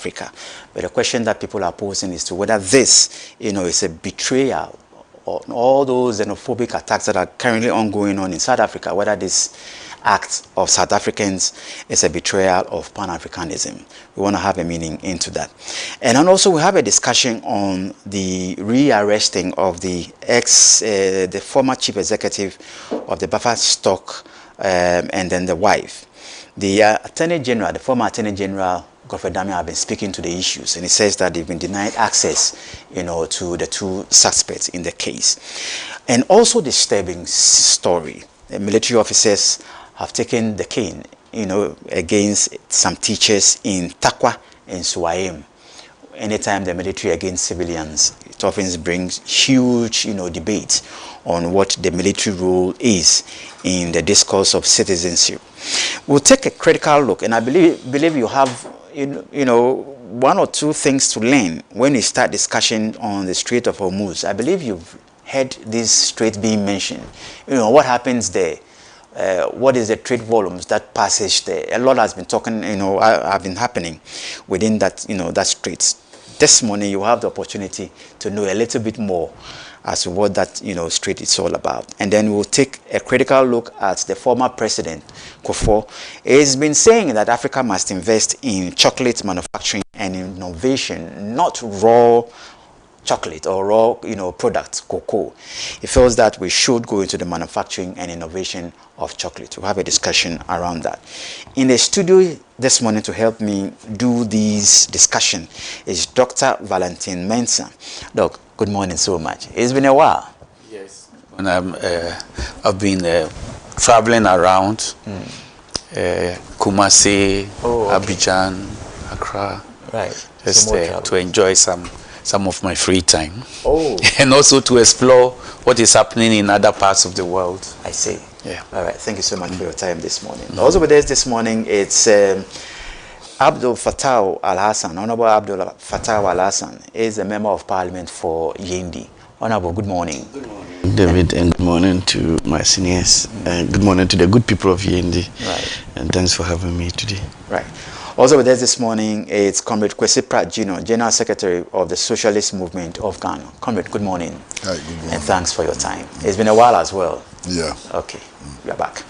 Africa. But the question that people are posing is to whether this, is a betrayal on all those xenophobic attacks that are currently ongoing in South Africa, whether this act of South Africans is a betrayal of Pan-Africanism. We want to have a meaning into that. And then also we have a discussion on the rearresting of the former chief executive of the Buffer Stock and then the wife. The Attorney General, the former Attorney General, Godfrey Dami, have been speaking to the issues, and he says that they've been denied access, to the two suspects in the case. And also disturbing story, the military officers have taken the cane, against some teachers in Takwa and Suaim. Anytime the military against civilians, it often brings huge, debate on what the military role is in the discourse of citizenship. We'll take a critical look, and I believe you have, one or two things to learn when you start discussion on the Strait of Hormuz. I believe you've heard this strait being mentioned. What happens there? What is the trade volumes, that passage there? A lot has been talking, have been happening within that, that strait. This morning you have the opportunity to know a little bit more as to what that, strait is all about. And then we'll take a critical look at the former president, Kufuor. He's been saying that Africa must invest in chocolate manufacturing and innovation, not raw chocolate or raw, products, cocoa. He feels that we should go into the manufacturing and innovation of chocolate. We'll have a discussion around that. In the studio this morning to help me do this discussion is Dr. Valentin Mensah. Doc, good morning so much. It's been a while. Yes. When I've been traveling around Kumasi, Abidjan, Accra, right? Just to enjoy some of my free time. Oh. And also to explore what is happening in other parts of the world. I see. Yeah. All right. Thank you so much for your time this morning. Also with us this morning, it's Abdul Fattah Al-Hassan. Honorable Abdul Fattah Al-Hassan is a member of parliament for Yendi. Honorable, good morning. Good morning, David, and good morning to my seniors. And good morning to the good people of Yendi. Right. And thanks for having me today. Right. Also with us this morning, it's Comrade Kwesi Pratt Jr., General Secretary of the Socialist Movement of Ghana. Comrade, good morning. Hi, good morning. And thanks for your time. It's been a while as well. Yeah. Okay, we are back.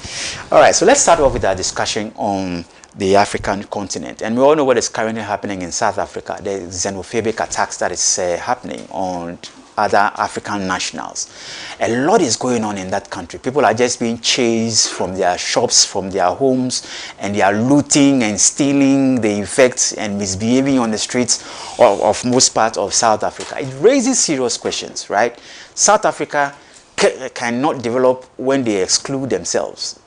All right, so let's start off with our discussion on the African continent. And we all know what is currently happening in South Africa, the xenophobic attacks that is happening on other African nationals. A lot is going on in that country. People are just being chased from their shops, from their homes, and they are looting and stealing the effects and misbehaving on the streets of most parts of South Africa. It raises serious questions, right? South Africa cannot develop when they exclude themselves.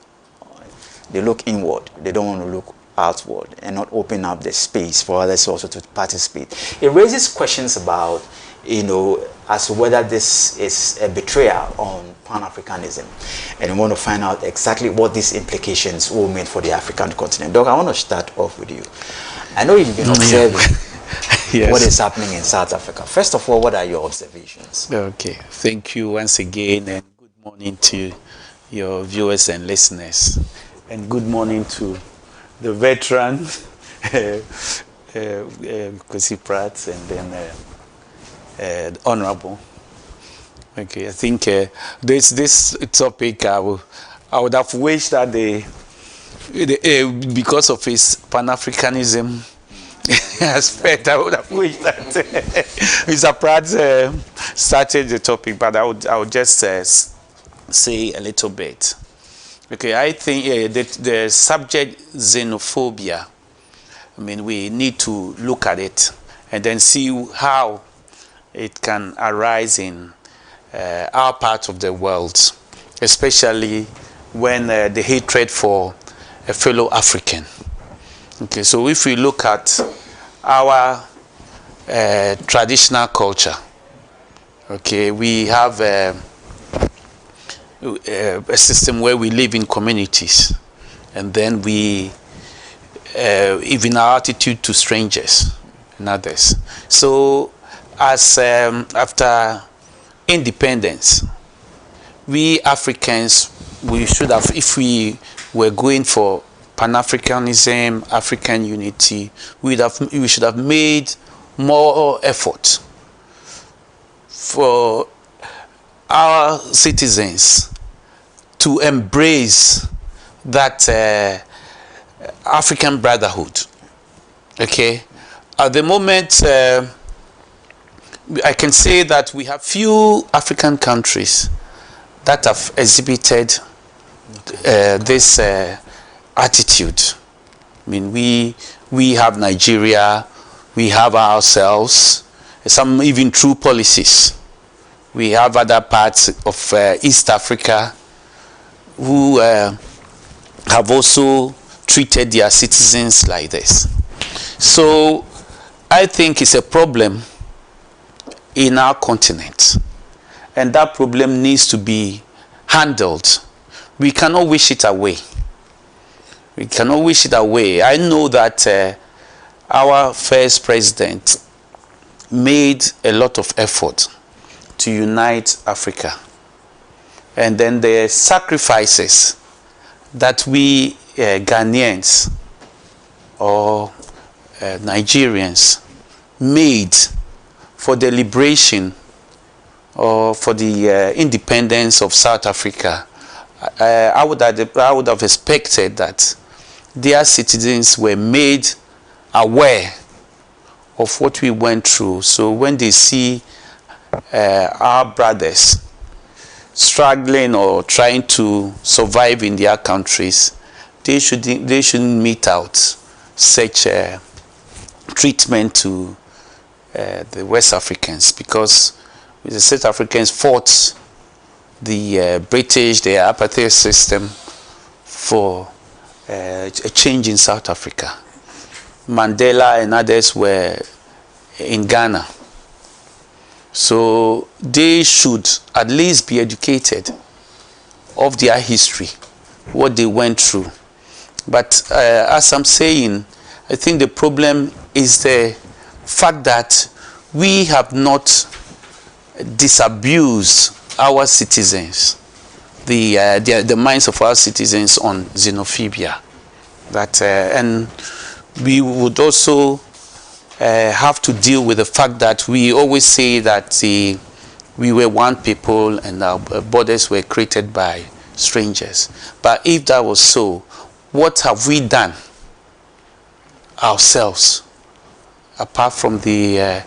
They look inward. They don't want to look outward and not open up the space for others also to participate. It raises questions about, as to whether this is a betrayal on Pan-Africanism. And we want to find out exactly what these implications will mean for the African continent. Doc, I want to start off with you. I know you've been observing Yes. what is happening in South Africa. First of all, what are your observations? Okay. Thank you once again, and good morning to your viewers and listeners. And good morning to the veteran, Kwesi Pratt, and then Honorable. Okay, I think this topic I would have wished that because of his Pan-Africanism aspect, I would have wished that Mr. Pratt started the topic, but I would just say a little bit. Okay, I think the subject xenophobia, I mean, we need to look at it and then see how it can arise in our part of the world, especially when the hatred for a fellow African. Okay, so if we look at our traditional culture, okay, we have a system where we live in communities, and then we even our attitude to strangers and others. So as after independence, we Africans, we should have, if we were going for Pan-Africanism, African unity, we should have made more effort for our citizens to embrace that African brotherhood. Okay, at the moment, I can say that we have few African countries that have exhibited this attitude. I mean, we have Nigeria, we have ourselves, some even true policies. We have other parts of East Africa who have also treated their citizens like this. So I think it's a problem in our continent, and that problem needs to be handled. We cannot wish it away. We cannot wish it away. I know that our first president made a lot of effort to unite Africa, and then the sacrifices that we Ghanaians or Nigerians made for the liberation or for the independence of South Africa, I would have expected that their citizens were made aware of what we went through. So when they see our brothers struggling or trying to survive in their countries, they shouldn't mete out such treatment to the West Africans, because the South Africans fought the British, the apartheid system, for a change in South Africa. Mandela and others were in Ghana. So they should at least be educated of their history, what they went through. But as I'm saying, I think the problem is the fact that we have not disabused our citizens, the minds of our citizens on xenophobia. That and we would also have to deal with the fact that we always say that we were one people and our borders were created by strangers. But if that was so, what have we done ourselves apart from the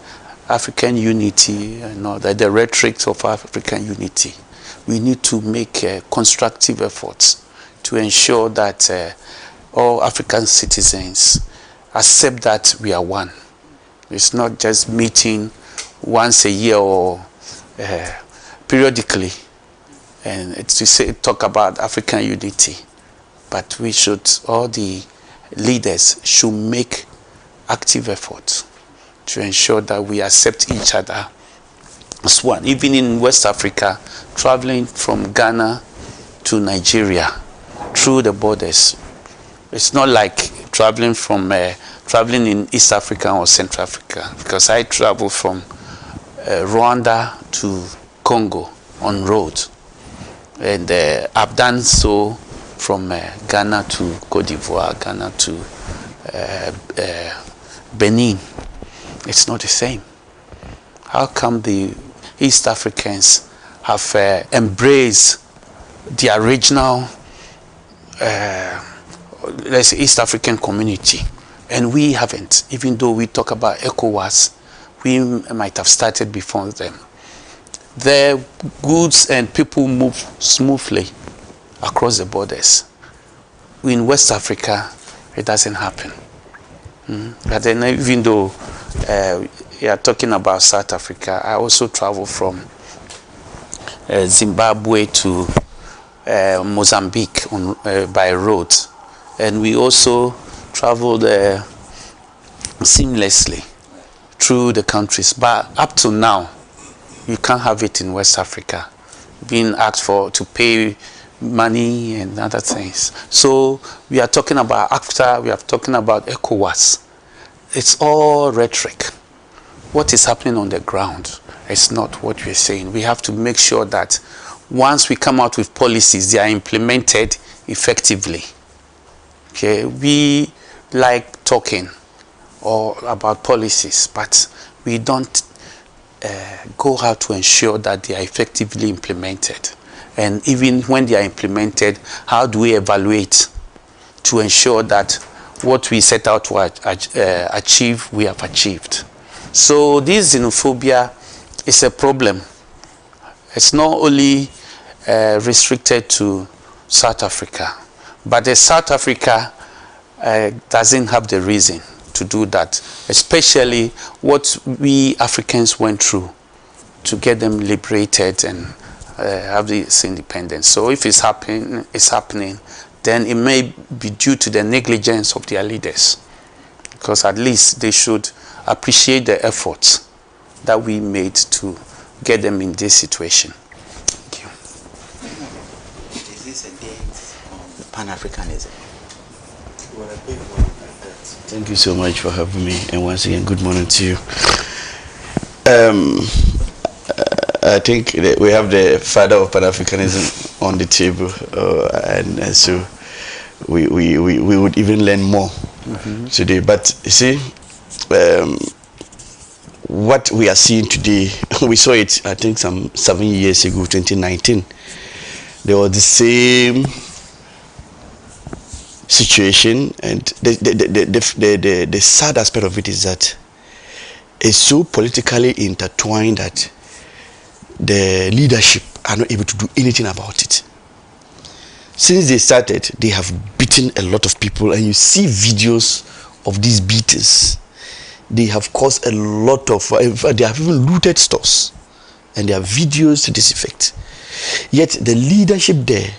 African unity and all that, the rhetoric of African unity? We need to make constructive efforts to ensure that all African citizens accept that we are one. It's not just meeting once a year or periodically and it's to talk about African unity, but we should, all the leaders should make active efforts to ensure that we accept each other as one. Even in West Africa, traveling from Ghana to Nigeria through the borders, it's not like traveling in East Africa or Central Africa, because I travel from Rwanda to Congo on road, and I've done so from Ghana to Cote d'Ivoire, Ghana to Benin. It's not the same. How come the East Africans have embraced the original let's say East African community, and we haven't? Even though we talk about ECOWAS, we might have started before them. The goods and people move smoothly across the borders. In West Africa, it doesn't happen. But then, even though you are talking about South Africa, I also travel from Zimbabwe to Mozambique by road, and we also traveled seamlessly through the countries. But up to now, you can't have it in West Africa, being asked to pay money and other things. So we are talking about, after we are talking about ECOWAS, it's all rhetoric. What is happening on the ground is not what we're saying. We have to make sure that once we come out with policies, they are implemented effectively. Okay, we like talking or about policies, but we don't go out to ensure that they are effectively implemented. And even when they are implemented, how do we evaluate to ensure that what we set out to achieve, we have achieved? So this xenophobia is a problem. It's not only restricted to South Africa, but South Africa doesn't have the reason to do that, especially what we Africans went through to get them liberated and have this independence. So if it's happening, then it may be due to the negligence of their leaders, because at least they should appreciate the efforts that we made to get them in this situation. Thank you. Is this a date on Pan-Africanism? Thank you so much for having me, and once again, good morning to you. I think that we have the father of Pan-Africanism on the table, and so we would even learn more today. But you see, what we are seeing today, we saw it, I think, some 7 years ago, 2019. There was the same situation, and the sad aspect of it is that it's so politically intertwined that the leadership are not able to do anything about it. Since they started, they have beaten a lot of people, and you see videos of these beatings. They have caused a lot of, they have even looted stores, and there are videos to this effect. Yet the leadership there,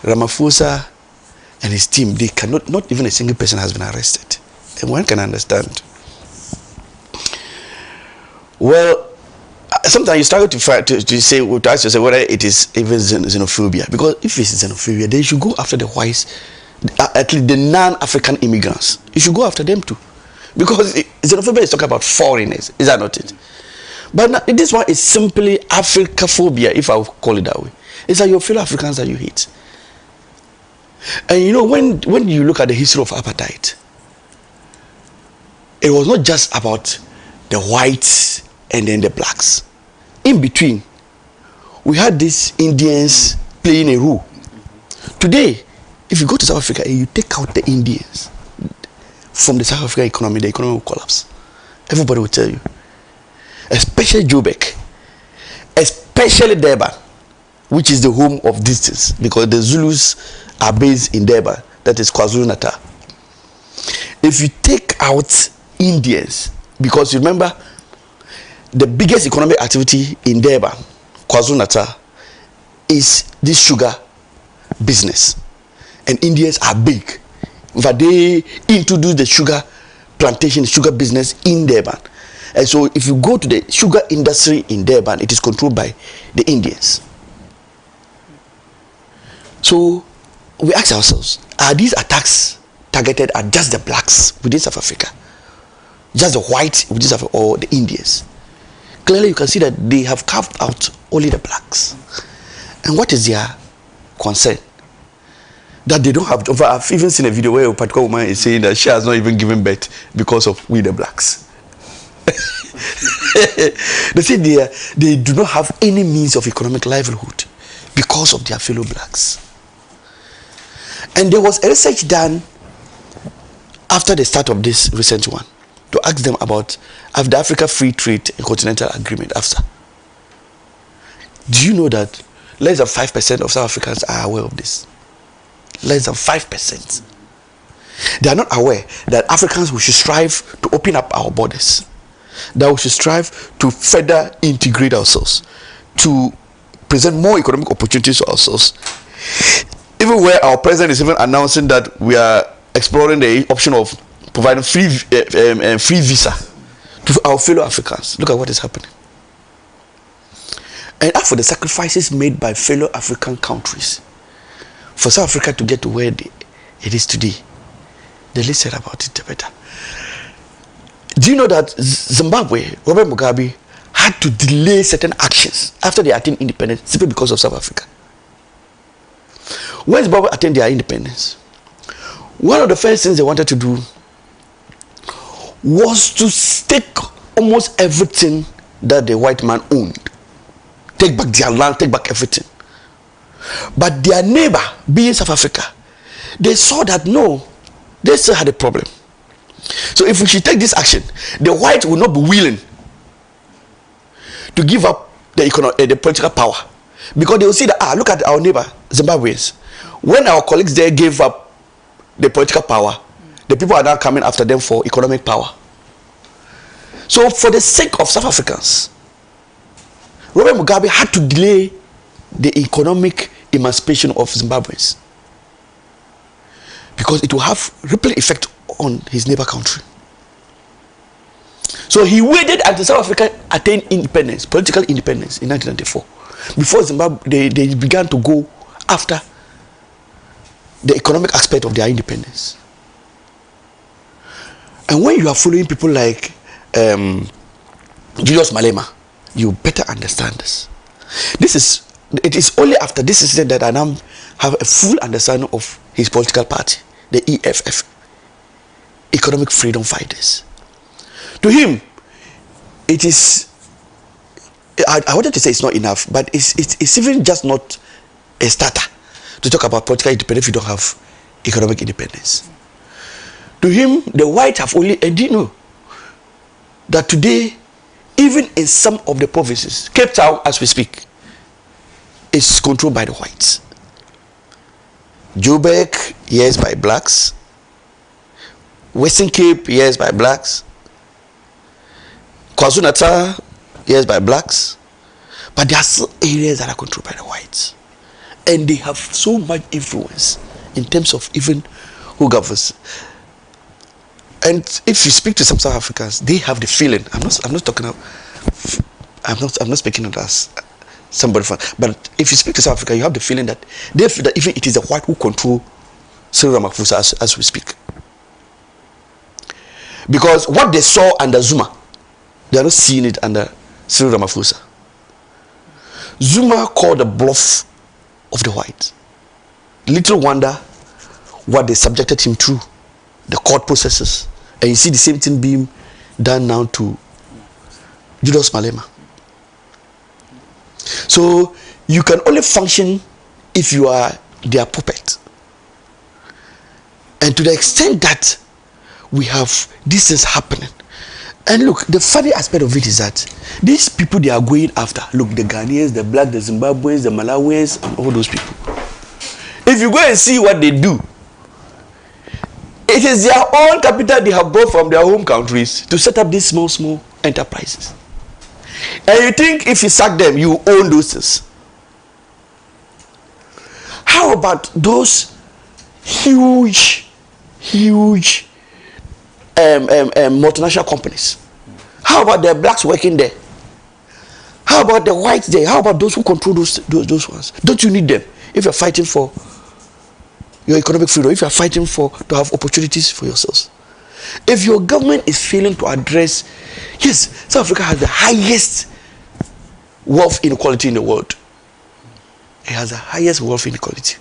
Ramaphosa and his team, they cannot, not even a single person has been arrested. And one can understand. Well, sometimes you struggle to say, to ask yourself whether it is even xenophobia. Because if it's xenophobia, then you should go after the whites, at least the non-African immigrants. You should go after them too. Because xenophobia is talking about foreigners, is that not it? But now, this one is simply Africaphobia, if I would call it that way. It's like your fellow Africans that you hate. And you know, when you look at the history of apartheid, it was not just about the whites and then the blacks. In between, we had these Indians playing a role. Today, if you go to South Africa and you take out the Indians from the South African economy, the economy will collapse. Everybody will tell you. Especially Joburg, especially Durban, which is the home of these things, because the Zulus are based in Durban, that is KwaZulu-Natal. If you take out Indians, because you remember, the biggest economic activity in Durban, KwaZulu-Natal, is this sugar business, and Indians are big. But they introduced the sugar plantation, sugar business in Durban. And so if you go to the sugar industry in Durban, it is controlled by the Indians. So we ask ourselves, are these attacks targeted at just the blacks within South Africa? Just the whites within South Africa, or the Indians? Clearly you can see that they have carved out only the blacks. And what is their concern? That they don't have. I've even seen a video where a particular woman is saying that she has not even given birth because of we the blacks. They say they do not have any means of economic livelihood because of their fellow blacks. And there was a research done after the start of this recent one to ask them about the Africa Free Trade and Continental Agreement, AFTA. Do you know that less than 5% of South Africans are aware of this? Less than 5%. They are not aware that Africans, we should strive to open up our borders, that we should strive to further integrate ourselves, to present more economic opportunities to ourselves. Even where our president is even announcing that we are exploring the option of providing free visa to our fellow Africans. Look at what is happening. And as for the sacrifices made by fellow African countries for South Africa to get to where it is today, the least said about it, the better. Do you know that Zimbabwe, Robert Mugabe, had to delay certain actions after they attained independence simply because of South Africa? When Zimbabwe attained their independence, one of the first things they wanted to do was to take almost everything that the white man owned. Take back their land, take back everything. But their neighbor, being South Africa, they saw that no, they still had a problem. So if we should take this action, the whites will not be willing to give up the political power, because they will see that, look at our neighbor Zimbabweans. When our colleagues there gave up the political power, the people are now coming after them for economic power. So for the sake of South Africans, Robert Mugabe had to delay the economic emancipation of Zimbabweans, because it will have ripple effect on his neighbor country. So he waited until South Africa attained independence, political independence, in 1994, before Zimbabwe they began to go after the economic aspect of their independence. And when you are following people like Julius Malema, you better understand this. It is only after this incident that I now have a full understanding of his political party, the EFF, Economic Freedom Fighters. To him, it is, I wanted to say it's not enough, but it's even just not a starter to talk about political independence if you don't have economic independence. To him, the whites have only, and you know that today, even in some of the provinces, Cape Town as we speak, is controlled by the whites. Joburg, yes, by blacks. Western Cape, yes, by blacks. KwaZulu-Natal, yes, by blacks. But there are still areas that are controlled by the whites. And they have so much influence in terms of even who governs. And if you speak to some South Africans, they have the feeling. I'm not talking about. I'm not speaking of us, somebody from. But if you speak to South Africa, you have the feeling that they feel that even it is the white who control Cyril Ramaphosa as we speak. Because what they saw under Zuma, they are not seeing it under Cyril Ramaphosa. Zuma called the bluff of the whites. Little wonder what they subjected him to, the court processes, and you see the same thing being done now to Julius Malema. So you can only function if you are their puppet. And to the extent that we have these things happening, and look, the funny aspect of it is that these people they are going after, look, the Ghanaians, the black, the Zimbabweans, the Malawians, and all those people. If you go and see what they do, it is their own capital they have brought from their home countries to set up these small enterprises. And you think if you sack them, you own those things. How about those huge multinational companies? How about the blacks working there? How about the whites there? How about those who control those ones? Don't you need them if you're fighting for your economic freedom, if you're fighting to have opportunities for yourselves? If your government is failing to address, yes, South Africa has the highest wealth inequality in the world. It has the highest wealth inequality.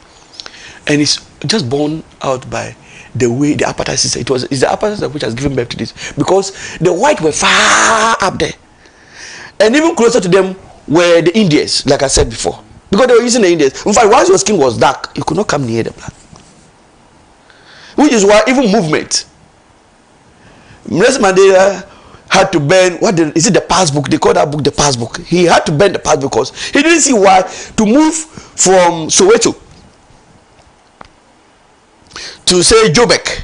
And it's just borne out by the way the apartheid system, it's the apartheid system which has given birth to this. Because the whites were far up there. And even closer to them were the Indians, like I said before. Because they were using the Indians. In fact, once your skin was dark, you could not come near the black. Which is why even movement. Nelson Mandela had to burn, is it the passbook? They call that book the passbook. He had to burn the passbook because he didn't see why to move from Soweto to say Joburg,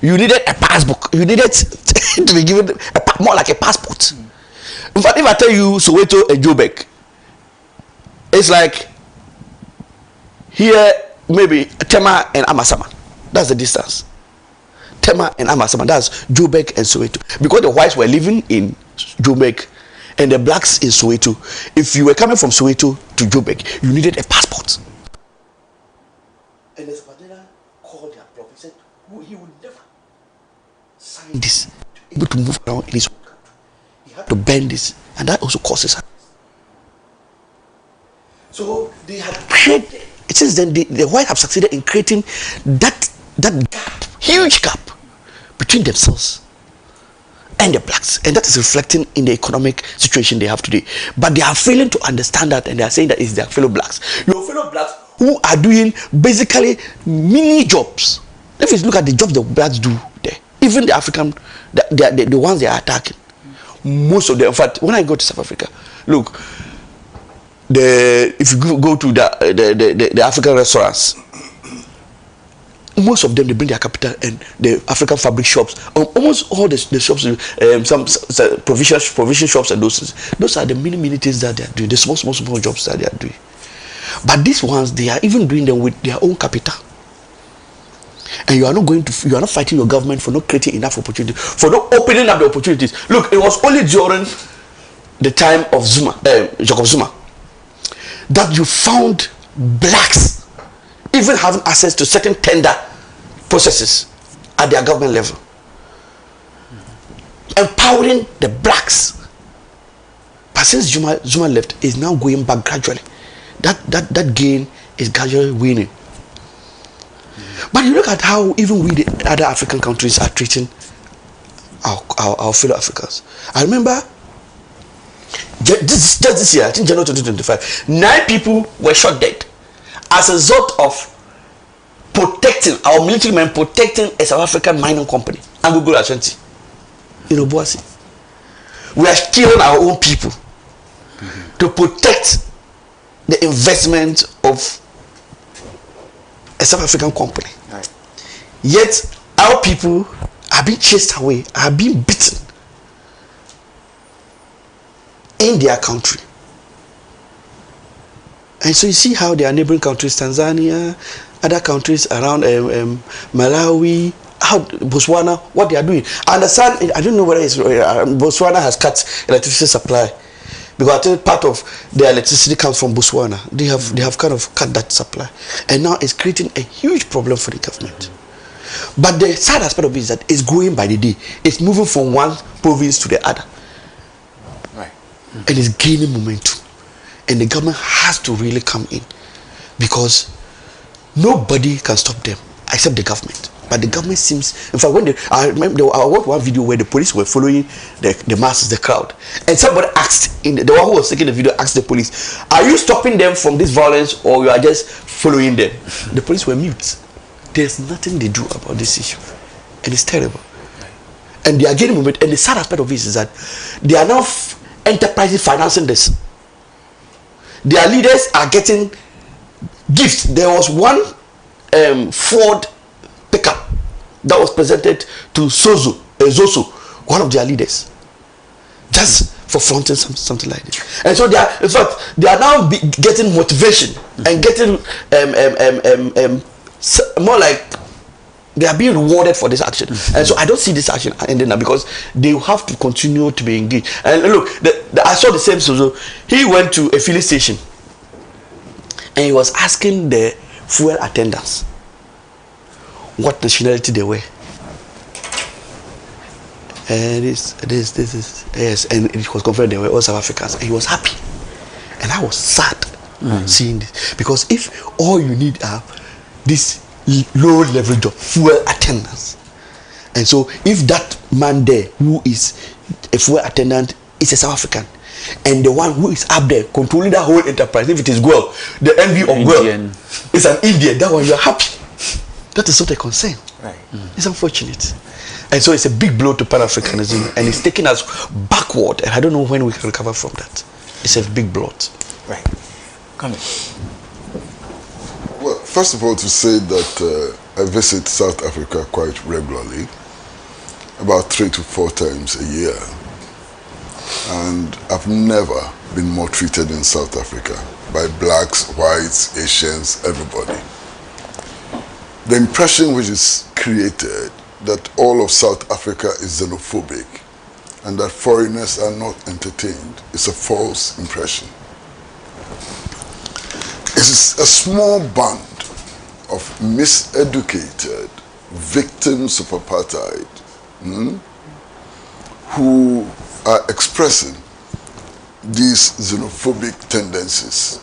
you needed a passbook. You needed to be given more like a passport. In fact, if I tell you Soweto and Joburg, it's like here maybe Tema and Amasaman. That's the distance. Tema and Amasaman, that's Joburg and Soweto. Because the whites were living in Joburg and the blacks in Soweto. If you were coming from Soweto to Joburg, you needed a passport. And the Mandela called their bluff. He said he would never sign this, able to move around in his own country. He had to bend this, and that also causes harm. So they had created, since then the whites have succeeded in creating that gap Huge gap between themselves and the blacks, and that is reflecting in the economic situation they have today. But they are failing to understand that, and they are saying that it's their fellow blacks. Your fellow blacks who are doing basically mini jobs. If you look at the jobs the blacks do there, even the African, the ones they are attacking, most of them. In fact, when I go to South Africa, look, if you go to the African restaurants, most of them, they bring their capital, and the African fabric shops, almost all the shops, some provision shops, and those are the many things that they are doing, the small jobs that they are doing. But these ones, they are even doing them with their own capital, and you are not fighting your government for not creating enough opportunity, for not opening up the opportunities. Look, it was only during the time of Jacob Zuma, that you found blacks even having access to certain tender processes at their government level, empowering the blacks. But since Zuma left, is now going back gradually. That gain is gradually winning. But you look at how even we, the other African countries, are treating our fellow Africans. I remember just this year, I think January 2025, 9 people were shot dead as a result of protecting our military men, protecting a South African mining company, Anglo Ashanti, in Obuasi. We are killing our own people to protect the investment of a South African company. Right. Yet our people are being chased away, are being beaten in their country. And so you see how their neighboring countries, Tanzania, other countries around Malawi, how Botswana, what they are doing. I understand, I don't know whether it's Botswana has cut electricity supply, because I think part of their electricity comes from Botswana. They have kind of cut that supply, and now it's creating a huge problem for the government. But the sad aspect of it is that it's growing by the day. It's moving from one province to the other, right? And it's gaining momentum, and the government has to really come in, because nobody can stop them except the government. But the government seems, in fact, I watched one video where the police were following the masses, the crowd, and somebody asked, the one who was taking the video asked the police, "Are you stopping them from this violence, or you are just following them?" The police were mute. There's nothing they do about this issue, and it's terrible. And they are getting movement. And the sad aspect of this is that they are now enterprises financing this. Their leaders are getting gifts. There was one Ford pickup that was presented to Zoso, one of their leaders, just for flaunting something like this. And so they are, in fact, they are now getting motivation and getting more like they are being rewarded for this action. And so I don't see this action ending now, because they have to continue to be engaged. And look, I saw the same Zoso. He went to a filling station and he was asking the fuel attendants what nationality they were. And this is, yes, and it was confirmed they were all South Africans, and he was happy. And I was sad seeing this, because if all you need are this low level job, fuel attendants, and so if that man there who is a fuel attendant is a South African, and the one who is up there controlling that whole enterprise, if it is Guel, the envy of Guel is an Indian, that one you are happy. That is not a concern. Right. It's unfortunate. And so it's a big blow to Pan-Africanism, and it's taking us backward, and I don't know when we can recover from that. It's a big blow. Right. Come in. Well, first of all, to say that I visit South Africa quite regularly, about 3 to 4 times a year. And I've never been more treated in South Africa by blacks, whites, Asians, everybody. The impression which is created that all of South Africa is xenophobic and that foreigners are not entertained is a false impression. It is a small band of miseducated victims of apartheid who are expressing these xenophobic tendencies.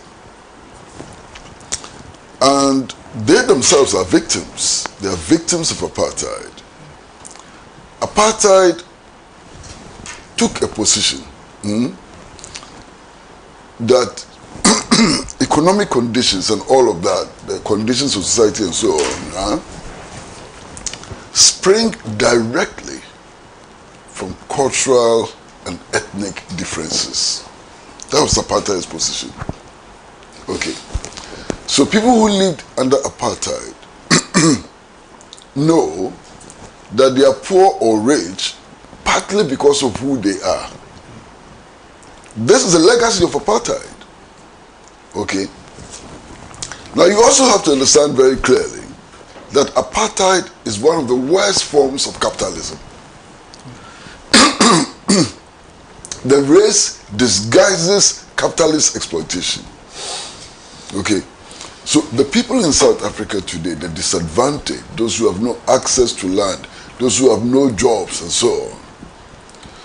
And they themselves are victims. They are victims of apartheid. Apartheid took a position that economic conditions and all of that, the conditions of society and so on, spring directly from cultural and ethnic differences. That was apartheid's position. Okay. So people who lived under apartheid know that they are poor or rich partly because of who they are. This is the legacy of apartheid. Okay. Now you also have to understand very clearly that apartheid is one of the worst forms of capitalism. The race disguises capitalist exploitation. Okay. So the people in South Africa today, the disadvantaged, those who have no access to land, those who have no jobs and so on,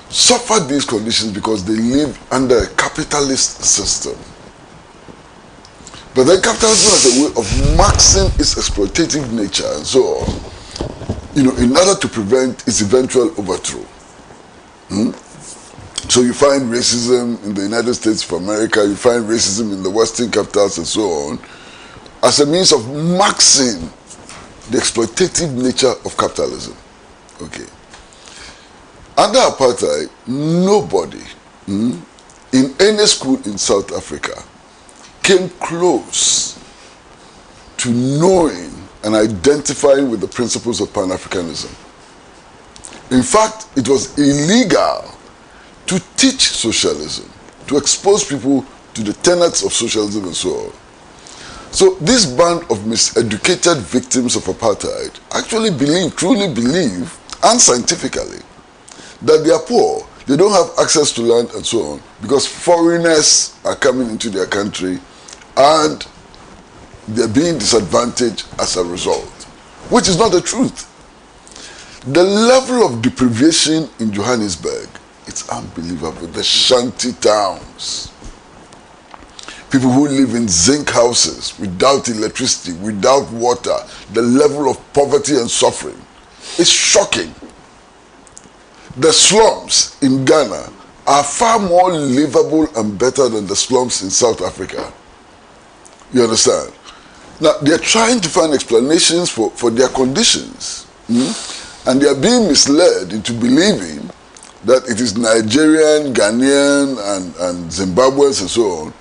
suffer these conditions because they live under a capitalist system. But then capitalism has a way of maxing its exploitative nature and so on, in order to prevent its eventual overthrow. So you find racism in the United States of America, you find racism in the Western capitals and so on, as a means of maxing the exploitative nature of capitalism. Okay. Under apartheid, nobody in any school in South Africa came close to knowing and identifying with the principles of Pan-Africanism. In fact, it was illegal to teach socialism, to expose people to the tenets of socialism and so on. So this band of miseducated victims of apartheid actually truly believe, and scientifically, that they are poor, they don't have access to land and so on, because foreigners are coming into their country and they're being disadvantaged as a result, which is not the truth. The level of deprivation in Johannesburg, it's unbelievable. The shanty towns, people who live in zinc houses without electricity, without water, the level of poverty and suffering is shocking. The slums in Ghana are far more livable and better than the slums in South Africa. You understand? Now, they're trying to find explanations for their conditions. And they are being misled into believing that it is Nigerian, Ghanaian, and Zimbabweans and so on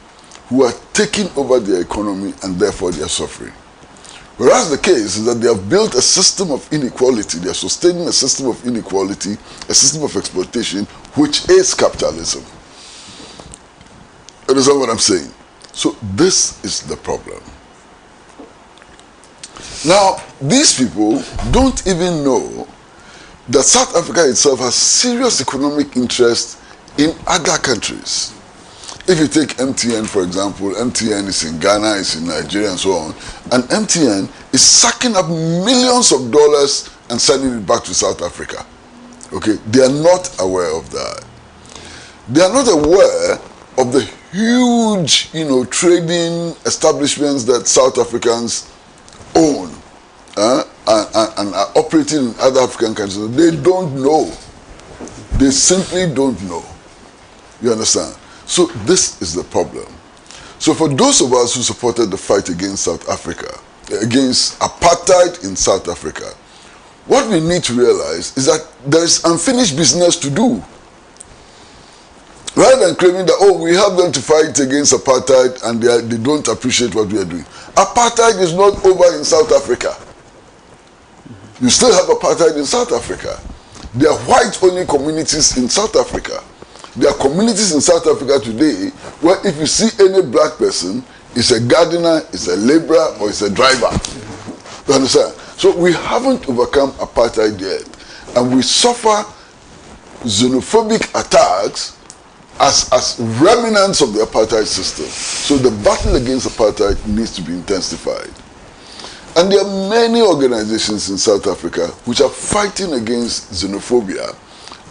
who are taking over their economy and therefore they are suffering. Whereas the case is that they have built a system of inequality, they are sustaining a system of inequality, a system of exploitation, which is capitalism. You understand what I'm saying? So this is the problem. Now, these people don't even know that South Africa itself has serious economic interest in other countries. If you take MTN, for example, MTN is in Ghana, it's in Nigeria and so on, and MTN is sucking up millions of dollars and sending it back to South Africa. Okay, they are not aware of that. They are not aware of the huge, trading establishments that South Africans own and are operating in other African countries. They don't know. They simply don't know. You understand? So this is the problem. So for those of us who supported the fight against South Africa, against apartheid in South Africa, what we need to realize is that there is unfinished business to do. Rather than claiming that, we have them to fight against apartheid and they don't appreciate what we are doing. Apartheid is not over in South Africa. You still have apartheid in South Africa. There are white-only communities in South Africa. There are communities in South Africa today where if you see any black person, it's a gardener, it's a laborer, or it's a driver. You understand? So we haven't overcome apartheid yet. And we suffer xenophobic attacks as remnants of the apartheid system. So the battle against apartheid needs to be intensified. And there are many organizations in South Africa which are fighting against xenophobia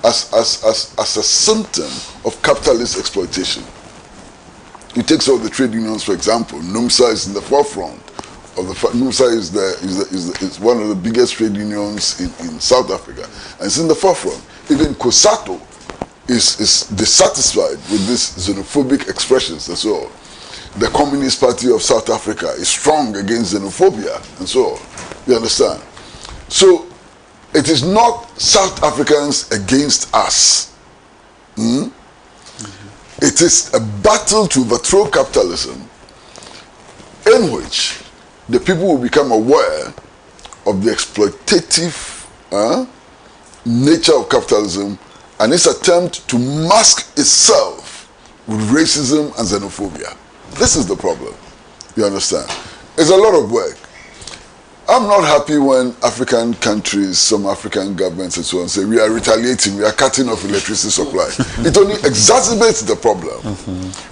as a symptom of capitalist exploitation. You take some of the trade unions, for example. NUMSA is in the forefront. of the NUSA is one of the biggest trade unions in South Africa, and it's in the forefront. Even COSATU is dissatisfied with these xenophobic expressions and so on. The Communist Party of South Africa is strong against xenophobia and so on. You understand? So it is not South Africans against us. It is a battle to overthrow capitalism in which the people will become aware of the exploitative nature of capitalism and its attempt to mask itself with racism and xenophobia. This is the problem. You understand? It's a lot of work. I'm not happy when African countries, some African governments and so on say we are retaliating, we are cutting off electricity supply. It only exacerbates the problem.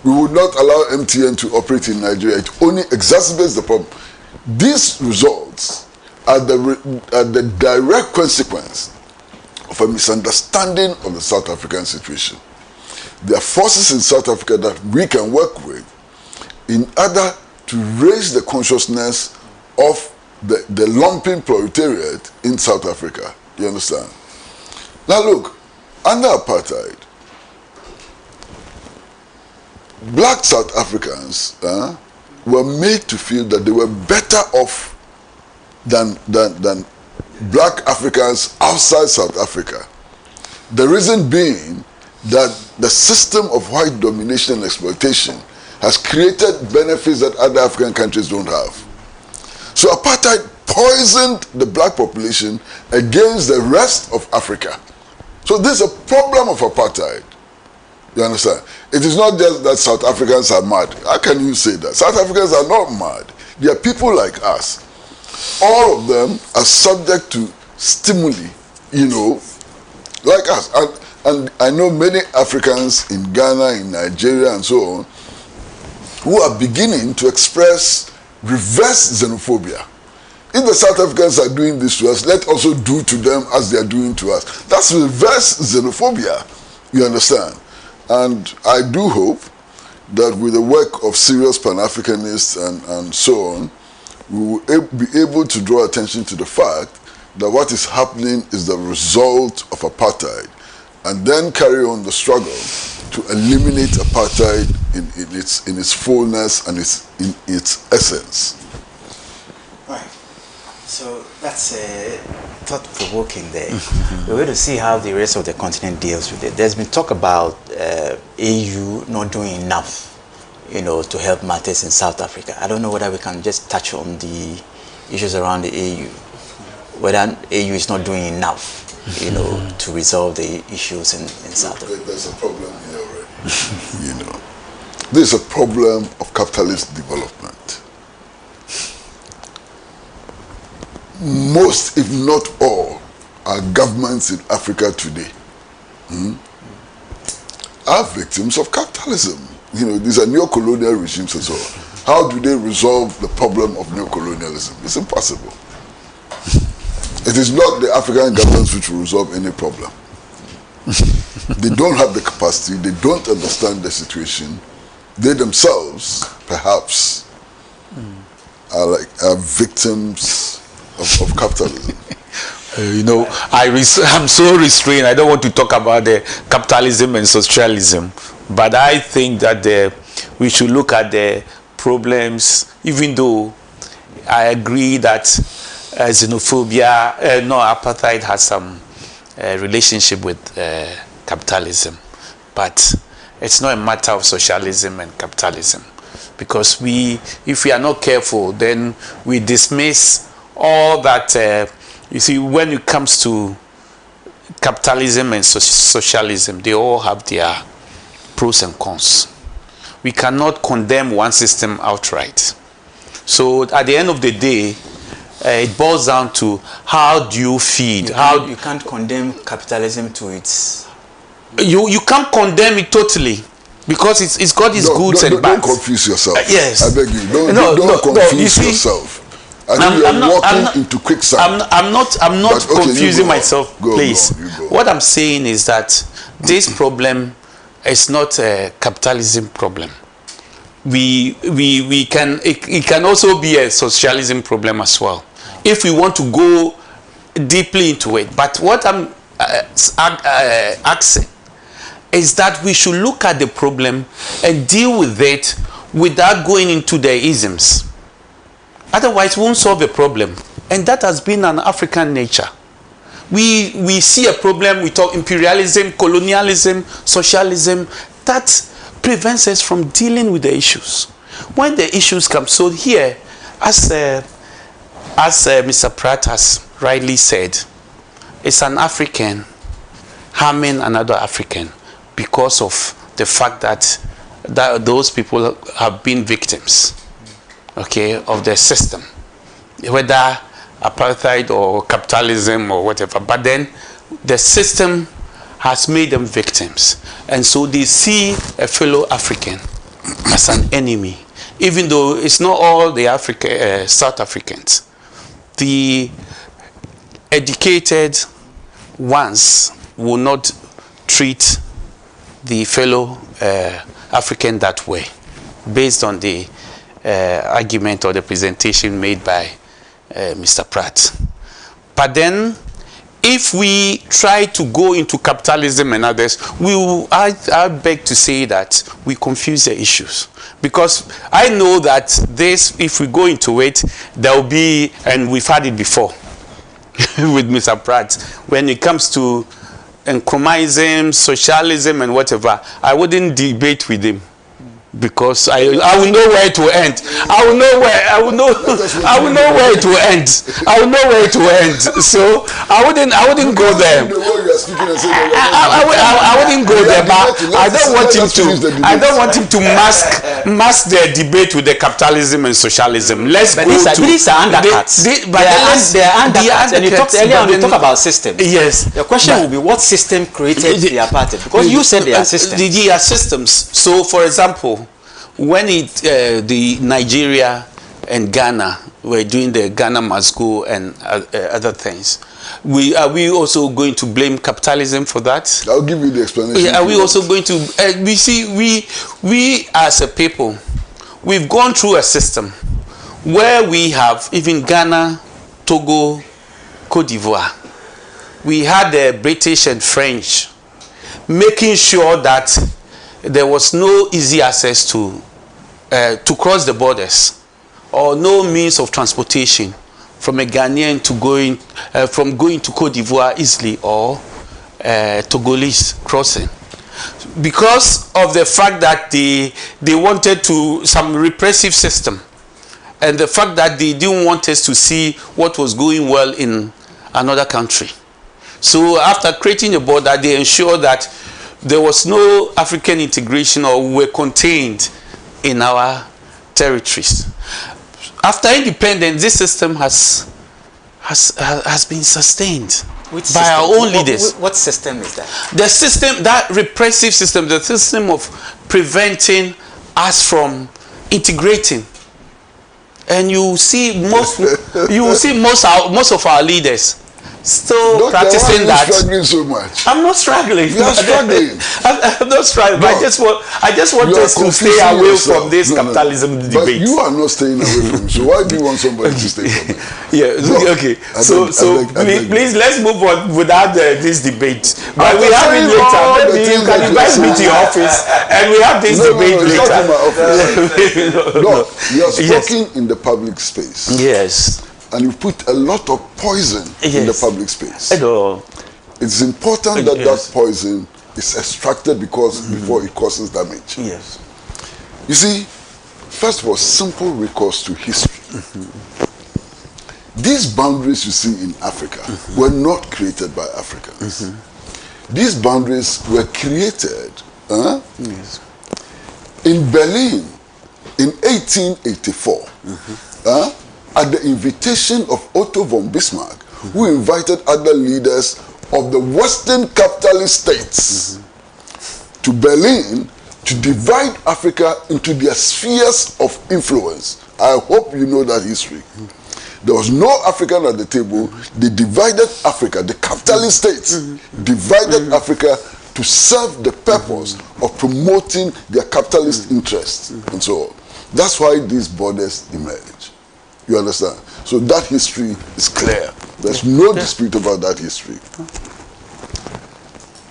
We would not allow MTN to operate in Nigeria. It only exacerbates the problem. These results are the direct consequence of a misunderstanding of the South African situation. There are forces in South Africa that we can work with in order to raise the consciousness of the lumping proletariat in South Africa. You understand? Now look, under apartheid, black South Africans were made to feel that they were better off than black Africans outside South Africa. The reason being that the system of white domination and exploitation has created benefits that other African countries don't have. So apartheid poisoned the black population against the rest of Africa. So this is a problem of apartheid. You understand? It is not just that South Africans are mad. How can you say that? South Africans are not mad. They are people like us. All of them are subject to stimuli, you know, like us. And I know many Africans in Ghana, in Nigeria, and so on, who are beginning to express reverse xenophobia. If the South Africans are doing this to us, let also do to them as they are doing to us. That's reverse xenophobia, you understand? And I do hope that with the work of serious Pan-Africanists and so on, we will be able to draw attention to the fact that what is happening is the result of apartheid, and then carry on the struggle to eliminate apartheid in its fullness and in its essence. Right. So that's thought-provoking there. We're going to see how the rest of the continent deals with it. There's been talk about AU not doing enough, you know, to help matters in South Africa. I don't know whether we can just touch on the issues around the AU, whether AU is not doing enough, you know, to resolve the issues in South Africa. There's a problem here already. You know, there's a problem of capitalist development. Most, if not all, our governments in Africa today are victims of capitalism. You know, these are neo-colonial regimes as well. How do they resolve the problem of neo-colonialism? It's impossible. It is not the African governments which will resolve any problem. They don't have the capacity, they don't understand the situation. They themselves, perhaps, are victims of capitalism. You know, I'm so restrained. I don't want to talk about the capitalism and socialism, but I think that we should look at the problems, even though I agree that xenophobia, apartheid has some relationship with capitalism, but it's not a matter of socialism and capitalism, because if we are not careful, then we dismiss all that. You see, when it comes to capitalism and socialism, they all have their pros and cons. We cannot condemn one system outright. So at the end of the day, it boils down to how do you feed? You can't condemn capitalism to its... You can't condemn it totally, because it's got its goods and bads. Don't confuse yourself. Yes. I beg you. Don't confuse yourself. I'm walking into quicksand. I'm not confusing myself, please. What I'm saying is that this problem is not a capitalism problem. it can also be a socialism problem as well, if we want to go deeply into it. But what I'm asking is that we should look at the problem and deal with it without going into the isms. Otherwise, we won't solve the problem. And that has been an African nature. We see a problem, we talk imperialism, colonialism, socialism. That prevents us from dealing with the issues. When the issues come, so here, as Mr. Pratt has rightly said, it's an African harming another African because of the fact that those people have been victims, okay, of the system, whether apartheid or capitalism or whatever. But then the system has made them victims, and so they see a fellow African as an enemy, even though it's not all the South Africans. The educated ones will not treat the fellow African that way, based on the argument or the presentation made by Mr. Pratt. But then, if we try to go into capitalism and others, I beg to say that we confuse the issues. Because I know that this, if we go into it, there will be, and we've had it before with Mr. Pratt, when it comes to Nkrumahism, socialism, and whatever, I wouldn't debate with him. Because I will know where it will end. I will know where it will end. I will know where it will end. So I wouldn't go there. I wouldn't go there, but I don't want him to mask the debate with the capitalism and socialism. Let's go to these are undercuts. They are undercuts. And you talked earlier on, you talk about systems. Yes. The question will be, what system created the apartheid? Because you said they are systems. They are systems. So, for example, when the Nigeria and Ghana were doing the Ghana Must Go and other things, are we also going to blame capitalism for that? I'll give you the explanation. Yeah, are we also going to? We as a people, we've gone through a system where we have, even Ghana, Togo, Cote d'Ivoire, we had the British and French making sure that there was no easy access to cross the borders, or no means of transportation from a Ghanaian to going to Cote d'Ivoire easily, or Togolese crossing, because of the fact that they wanted some repressive system, and the fact that they didn't want us to see what was going well in another country. So after creating a border, they ensured that there was no African integration, or we were contained in our territories. After independence, this system has been sustained by our own leaders. What system is that? The system, that repressive system, the system of preventing us from integrating. And you see most of our leaders still practicing that. Struggling so much. I'm not struggling. You are struggling. I'm not struggling. No, I just want us to stay away from this capitalism debate. But you are not staying away from it. So why do you want somebody to stay from it? Yeah. No, okay. Please let's move on without this debate. But we have it later. Maybe you can invite me to your office and we have this debate later. No, you are speaking in the public space. Yes. And you put a lot of poison in the public space. It's important that that poison is extracted before it causes damage. Yes. You see, first of all, simple recourse to history. These boundaries you see in Africa were not created by Africans. These boundaries were created in Berlin in 1884. At the invitation of Otto von Bismarck, who invited other leaders of the Western capitalist states to Berlin to divide Africa into their spheres of influence. I hope you know that history. There was no African at the table. They divided Africa, the capitalist states divided Africa to serve the purpose of promoting their capitalist interests and so on. That's why these borders emerge. You understand? So that history is clear. There's no dispute about that history.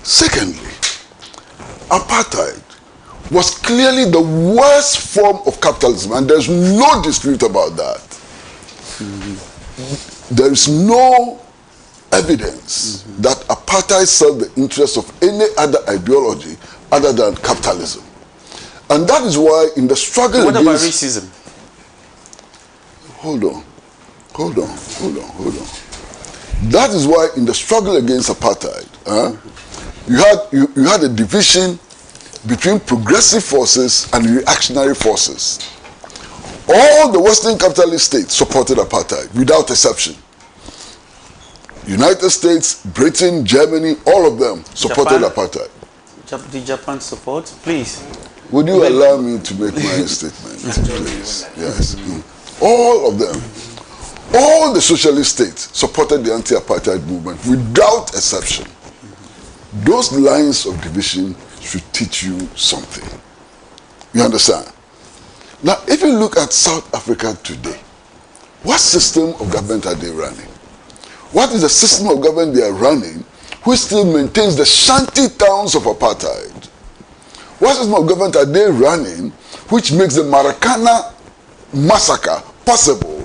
Secondly, apartheid was clearly the worst form of capitalism, and there's no dispute about that. There is no evidence that apartheid served the interests of any other ideology other than capitalism. And that is why in the struggle What against... about racism? Hold on. That is why in the struggle against apartheid, you had a division between progressive forces and reactionary forces. All the Western capitalist states supported apartheid without exception. United States, Britain, Germany, all of them supported apartheid. Did Japan support? Please. Would you allow me to make my statement, please? Yes. All of them. All the socialist states supported the anti-apartheid movement without exception. Those lines of division should teach you something. You understand? Now, if you look at South Africa today, what system of government are they running? What is the system of government they are running which still maintains the shanty towns of apartheid? What system of government are they running which makes the Maracana massacre possible?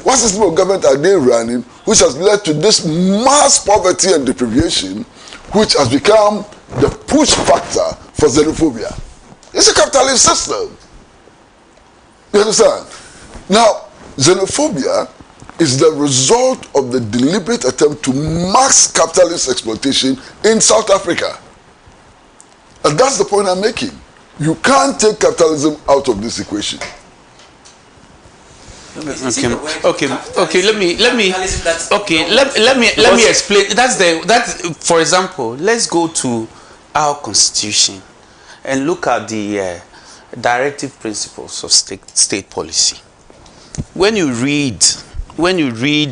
What system of government are they running which has led to this mass poverty and deprivation which has become the push factor for xenophobia? It's a capitalist system. You understand? Now, xenophobia is the result of the deliberate attempt to mass capitalist exploitation in South Africa. And that's the point I'm making. You can't take capitalism out of this equation. Okay. Let me explain. That's for example. Let's go to our constitution and look at the directive principles of state policy. When you read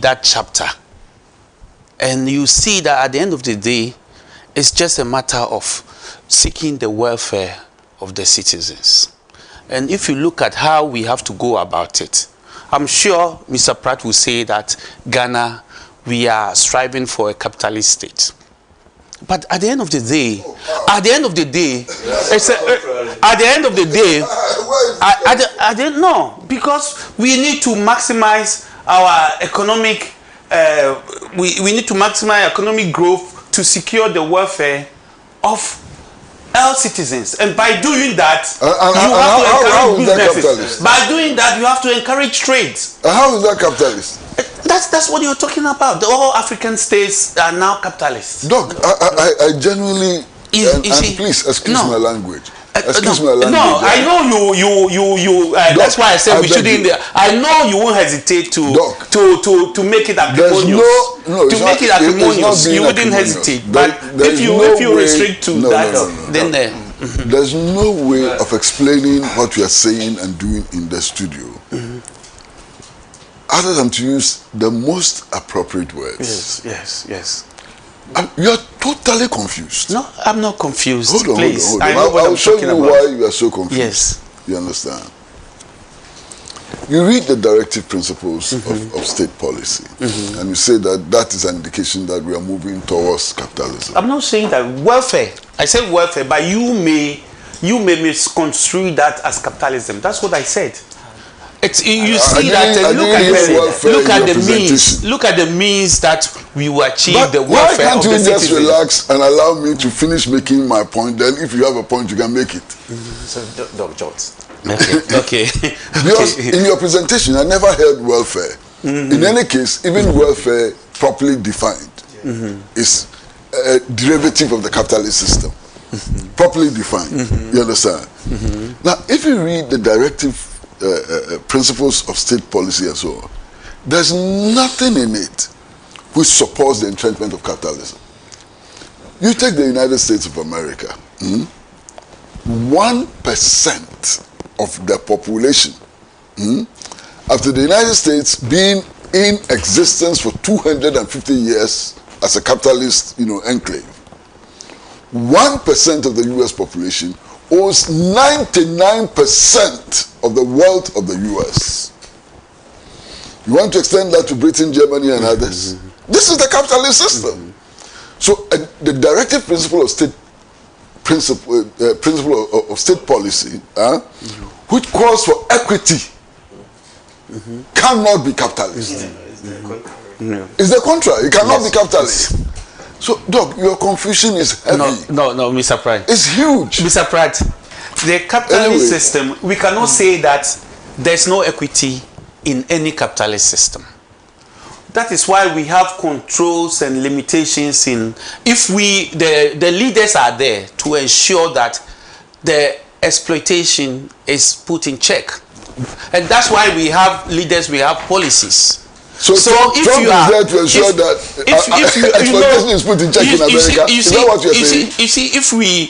that chapter, and you see that at the end of the day, it's just a matter of seeking the welfare of the citizens. And if you look at how we have to go about it, I'm sure Mr. Pratt will say that Ghana, we are striving for a capitalist state. But at the end of the day, no, because we need to maximize our economic, we need to maximize economic growth to secure the welfare of all citizens, and by doing that, you have to encourage businesses. By doing that, you have to encourage trade. How is that capitalist? That's what you're talking about. All African states are now capitalists. Doc, I genuinely, please excuse my language. Excuse my language. No, I know you. Doc, that's why I said we shouldn't. I know you won't hesitate to make it acrimonious. To make it acrimonious, you wouldn't hesitate. But if you restrict to that, then there's no way of explaining what we are saying and doing in the studio other than to use the most appropriate words. Yes. You're totally confused. No, I'm not confused. Hold on. I know what I'll show you why you are so confused. Yes. You understand? You read the directive principles of state policy, and you say that is an indication that we are moving towards capitalism. I'm not saying that welfare. I said welfare, but you may misconstrue that as capitalism. That's what I said. You see that. Look at the means that we will achieve the welfare of the citizens. Why can't you just relax and allow me to finish making my point? Then, if you have a point, you can make it. So, Dr. Jones. Okay. Because in your presentation, I never heard welfare. In any case, even welfare properly defined is a derivative of the capitalist system. Properly defined. You understand? Now, if you read the directive principles of state policy and so on, there's nothing in it which supports the entrenchment of capitalism. You take the United States of America, 1% of the population, after the United States being in existence for 250 years as a capitalist, enclave, 1% of the US population owns 99% of the wealth of the US. You want to extend that to Britain, Germany, and others? This is the capitalist system. So the directive principle of state of state policy, which calls for equity, cannot be capitalist. It's the contrary. It cannot be capitalist. So, Doc, your confusion is heavy. No, Mr. Pratt. It's huge. Mr. Pratt, the capitalist system, we cannot say that there's no equity in any capitalist system. That is why we have controls and limitations in, if the leaders are there to ensure that the exploitation is put in check. And that's why we have leaders, we have policies. So Trump is there to ensure that exploitation is put in check in America. Is that what you're saying? You see, if we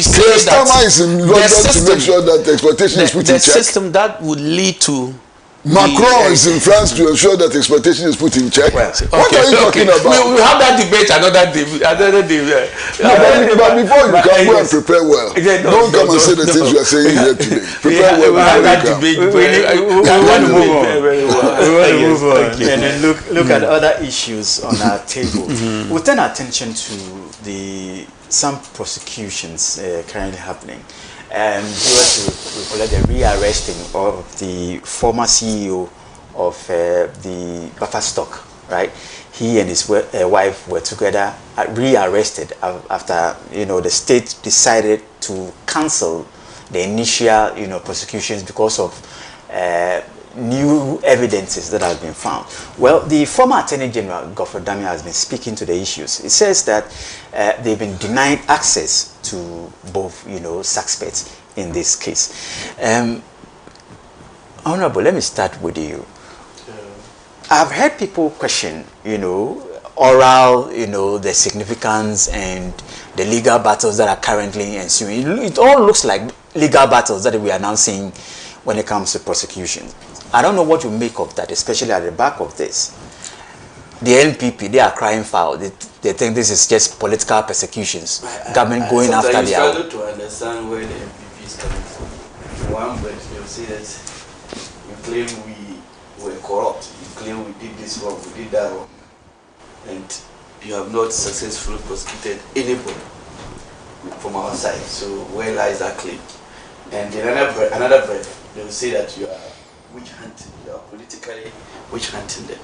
say that is in London to make sure that the exploitation is put in check. The system that would lead to Macron is in France to ensure that exploitation is put in check. Well, what are you talking about? We have that debate another day. But before you can go and prepare well, don't come and say the things you are saying here today. Prepare well. We have that debate. We want to move on. We want to move on and then look at other issues on our table. We'll turn our attention to some prosecutions currently happening. US will collect the rearresting of the former CEO of the Buffer Stock, right? He and his wife were together rearrested after the state decided to cancel the initial prosecutions because of new evidences that have been found. Well, the former Attorney General Godfrey Dame has been speaking to the issues. It says that they've been denied access to both suspects in this case. Honorable, let me start with you. I've heard people question oral the significance and the legal battles that are currently ensuing. It all looks like legal battles that we are now seeing when it comes to prosecution. I don't know what you make of that, especially at the back of this. The NPP, they are crying foul. They think this is just political persecutions. Government going after their own. I struggle to understand where the NPP is coming from. One, but they will say that you claim we were corrupt. You claim we did this wrong, we did that wrong. And you have not successfully prosecuted anybody from our side. So where lies that claim? And in another breath, they will say that you are witch hunting. You are politically witch hunting them.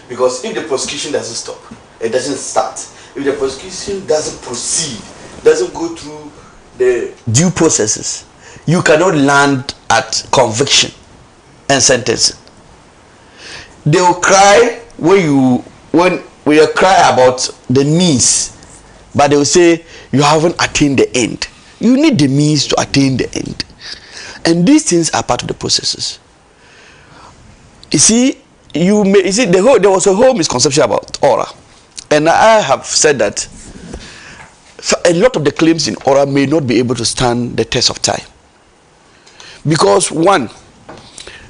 Because if the prosecution doesn't stop, it doesn't start. If the prosecution doesn't proceed, doesn't go through the due processes, you cannot land at conviction and sentencing. They will cry when we cry about the means, but they will say you haven't attained the end. You need the means to attain the end. And these things are part of the processes. You see, there was a whole misconception about aura. And I have said that a lot of the claims in aura may not be able to stand the test of time. Because one,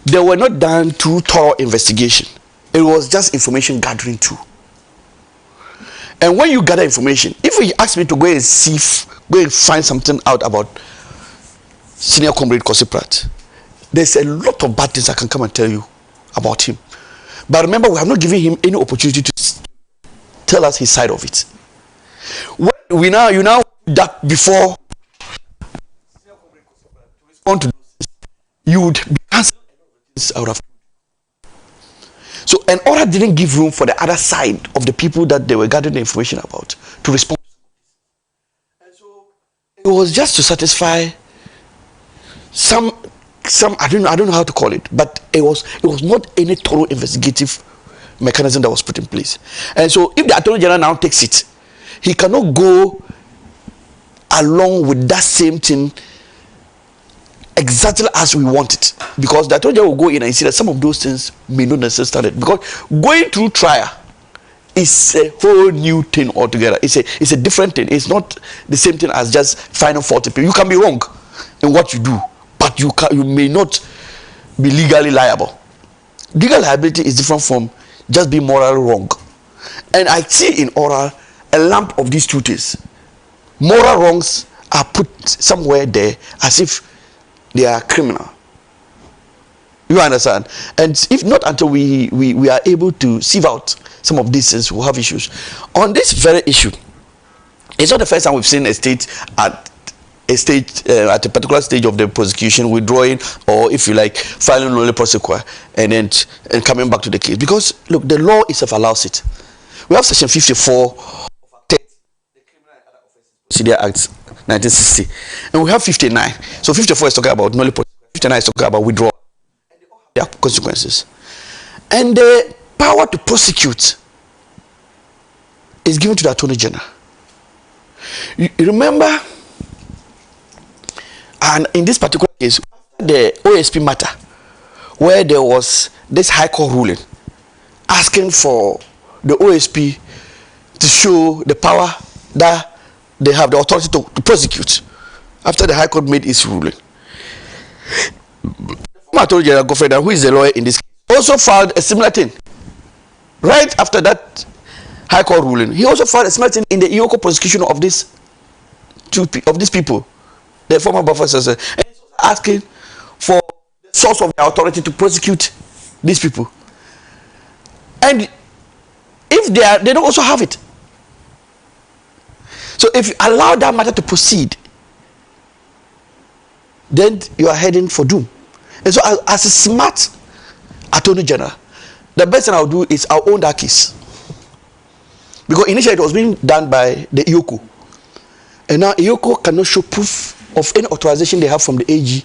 they were not done through thorough investigation. It was just information gathering too. And when you gather information, if you ask me to go and find something out about Senior Comrade Kwasi Pratt, there's a lot of bad things I can come and tell you about him. But remember, we have not given him any opportunity to tell us his side of it. You now that before to respond to this, you would be answering out of. So an order didn't give room for the other side of the people that they were gathering the information about to respond. And so it was just to satisfy some I don't know how to call it, but it was not any thorough investigative mechanism that was put in place. And so if the Attorney General now takes it, he cannot go along with that same thing exactly as we want it, because the Attorney General will go in and see that some of those things may not necessarily, because going through trial is a whole new thing altogether. It's a different thing. It's not the same thing as just finding fault in people. You can be wrong in what you do, but you may not be legally liable. Legal liability is different from just being morally wrong. And I see in oral a lump of these two things. moral wrongs are put somewhere there as if they are criminal. You understand? And if not until we are able to sieve out some of these things, we'll have issues. On this very issue, it's not the first time we've seen a state at a particular stage of the prosecution withdrawing, or if you like, filing only prosecutor and coming back to the case. Because look, the law itself allows it. We have section 54 of the Criminal and Other Offences Procedure Act 1960, and we have 59. So 54 is talking about null prosecution, 59 is talking about withdrawal, and they all have their consequences. And the power to prosecute is given to the Attorney General. You remember, and in this particular case, the OSP matter, where there was this High Court ruling asking for the OSP to show the power that they have, the authority to prosecute, after the High Court made its ruling. The former Attorney General Godfrey, who is the lawyer in this case, also filed a similar thing. Right after that High Court ruling, he also filed a similar thing in the Iyoko prosecution of these people, the former buffer system, and he's asking for the source of the authority to prosecute these people. And if they don't also have it. So if you allow that matter to proceed, then you are heading for doom. And so as a smart Attorney General, the best thing I'll do is I'll own that case. Because initially it was being done by the Iyoko. And now Iyoko cannot show proof of any authorization they have from the AG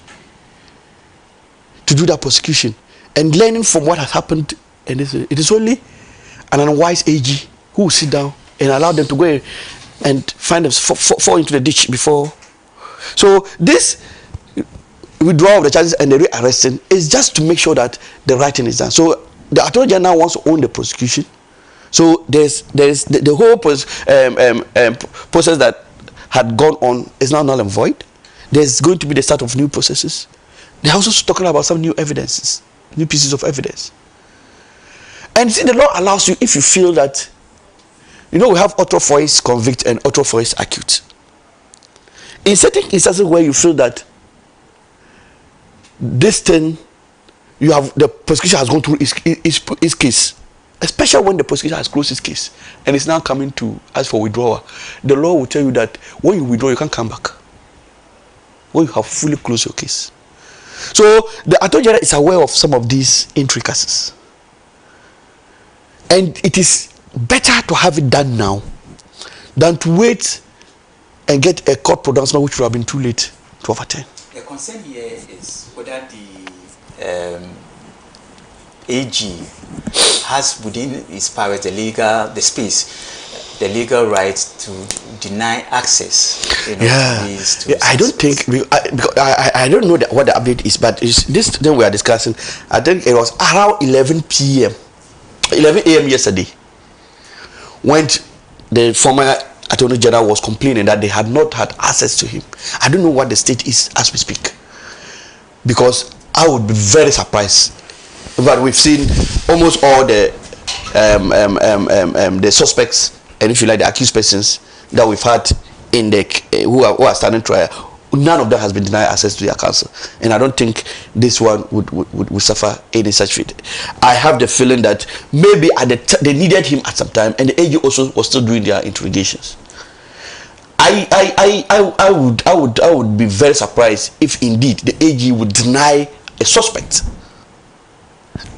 to do that prosecution. And learning from what has happened, and it is only an unwise AG who will sit down and allow them to go and find them fall into the ditch before. So this withdrawal of the charges and the rearresting is just to make sure that the right thing is done. So the Attorney General wants to own the prosecution. So there's the whole process that had gone on is now null and void. There's going to be the start of new processes. They're also talking about some new evidences, new pieces of evidence. And see, the law allows you, if you feel that, we have authorized convict and authorized acute. In certain instances where you feel that this thing, the prosecution has gone through its case, especially when the prosecution has closed its case and it's now coming to ask for withdrawal, the law will tell you that when you withdraw, you can't come back when you have fully closed your case. So the Attorney General is aware of some of these intricacies, and it is better to have it done now than to wait and get a court pronouncement which would have been too late to overturn. The concern here is whether the AG has within its powers the legal right to deny access. I don't think, I don't know what the update is, but this thing we are discussing, I think it was around 11 a.m. yesterday when the former Attorney General was complaining that they had not had access to him. I don't know what the state is as we speak, because I would be very surprised. But we've seen almost all the suspects, and if you like, the accused persons that we've had in the who are standing trial. None of them has been denied access to their counsel, and I don't think this one would suffer any such fate. I have the feeling that maybe they needed him at some time, and the AG also was still doing their interrogations. I would be very surprised if indeed the AG would deny a suspect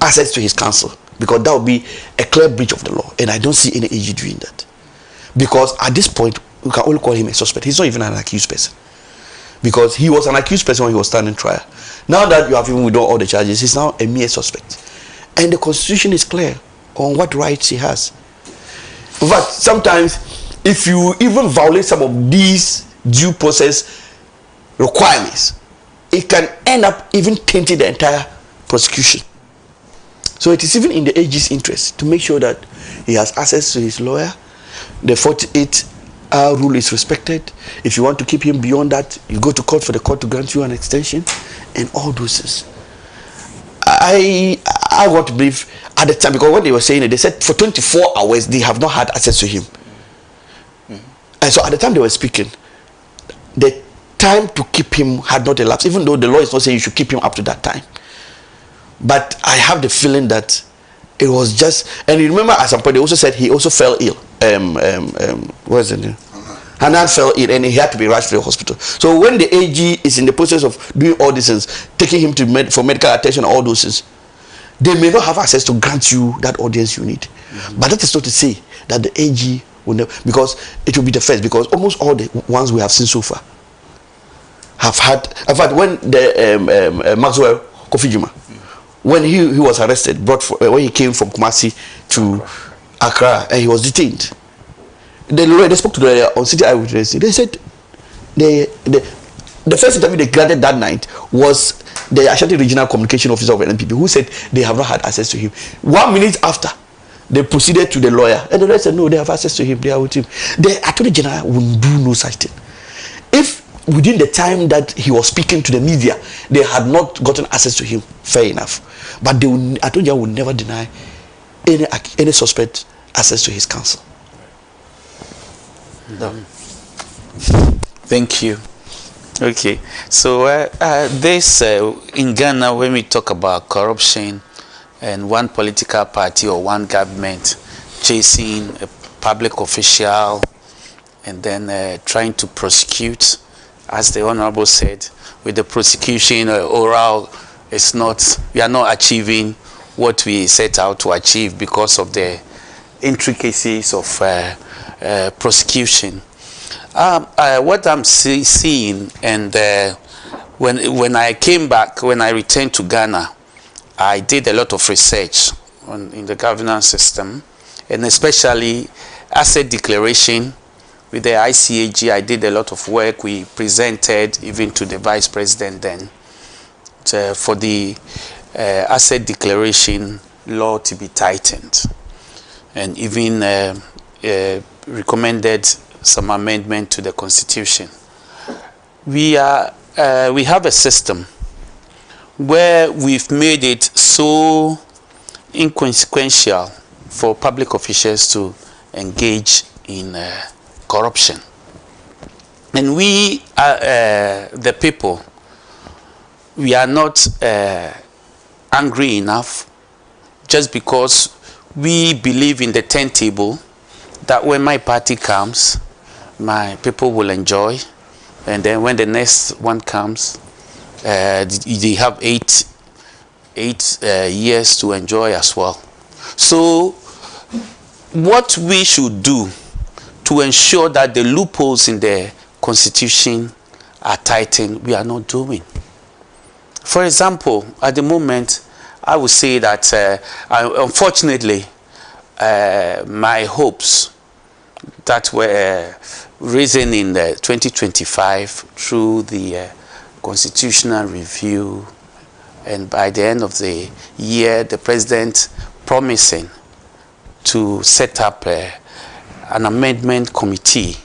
access to his counsel, because that would be a clear breach of the law, and I don't see any AG doing that, because at this point we can only call him a suspect. He's not even an accused person, because he was an accused person when he was standing trial. Now that you have him withdrawn all the charges, he's now a mere suspect, and the Constitution is clear on what rights he has. In fact, sometimes if you even violate some of these due process requirements, it can end up even tainting the entire prosecution. So it is even in the AG's interest to make sure that he has access to his lawyer. The 48-hour rule is respected. If you want to keep him beyond that, you go to court for the court to grant you an extension, and all those things. I want to believe at the time, because when they were saying it, they said for 24 hours they have not had access to him. And so at the time they were speaking, the time to keep him had not elapsed, even though the law is not saying you should keep him up to that time. But I have the feeling that it was just, and you remember at some point they also said he also fell ill. What is it name? Hanan fell ill and he had to be rushed to the hospital. So when the AG is in the process of doing all these things, taking him to for medical attention, all those things, they may not have access to grant you that audience you need. But that is not to say that the AG will never, because it will be the first, because almost all the ones we have seen so far have had, in fact, when the Maxwell Kofi Juma, when he was arrested, when he came from Kumasi to Accra, and he was detained, they spoke to the on City Eyewitness. They said the first interview they granted that night was the Ashanti Regional Communication Officer of NPP, who said they have not had access to him. 1 minute after, they proceeded to the lawyer, and the lawyer said no, they have access to him, they are with him. The Attorney General will do no such thing. If within the time that he was speaking to the media, they had not gotten access to him, fair enough. But Attorney General will never deny any suspect access to his counsel. No. Thank you. Okay, so this in Ghana, when we talk about corruption and one political party or one government chasing a public official and then trying to prosecute, as the Honorable said, with the prosecution oral, we are not achieving what we set out to achieve because of the intricacies of prosecution. What I'm seeing, and when I came back, when I returned to Ghana, I did a lot of research in the governance system, and especially asset declaration with the ICAG. I did a lot of work. We presented even to the Vice President then for the asset declaration law to be tightened, and even recommended some amendment to the Constitution. We have a system where we've made it so inconsequential for public officials to engage in corruption. And we, the people, we are not angry enough just because we believe in the turntable that when my party comes, my people will enjoy, and then when the next one comes, they have eight years to enjoy as well. So what we should do to ensure that the loopholes in the Constitution are tightened, we are not doing. For example, at the moment, I would say that unfortunately, my hopes that were risen in 2025 through the constitutional review, and by the end of the year, the president promising to set up an amendment committee,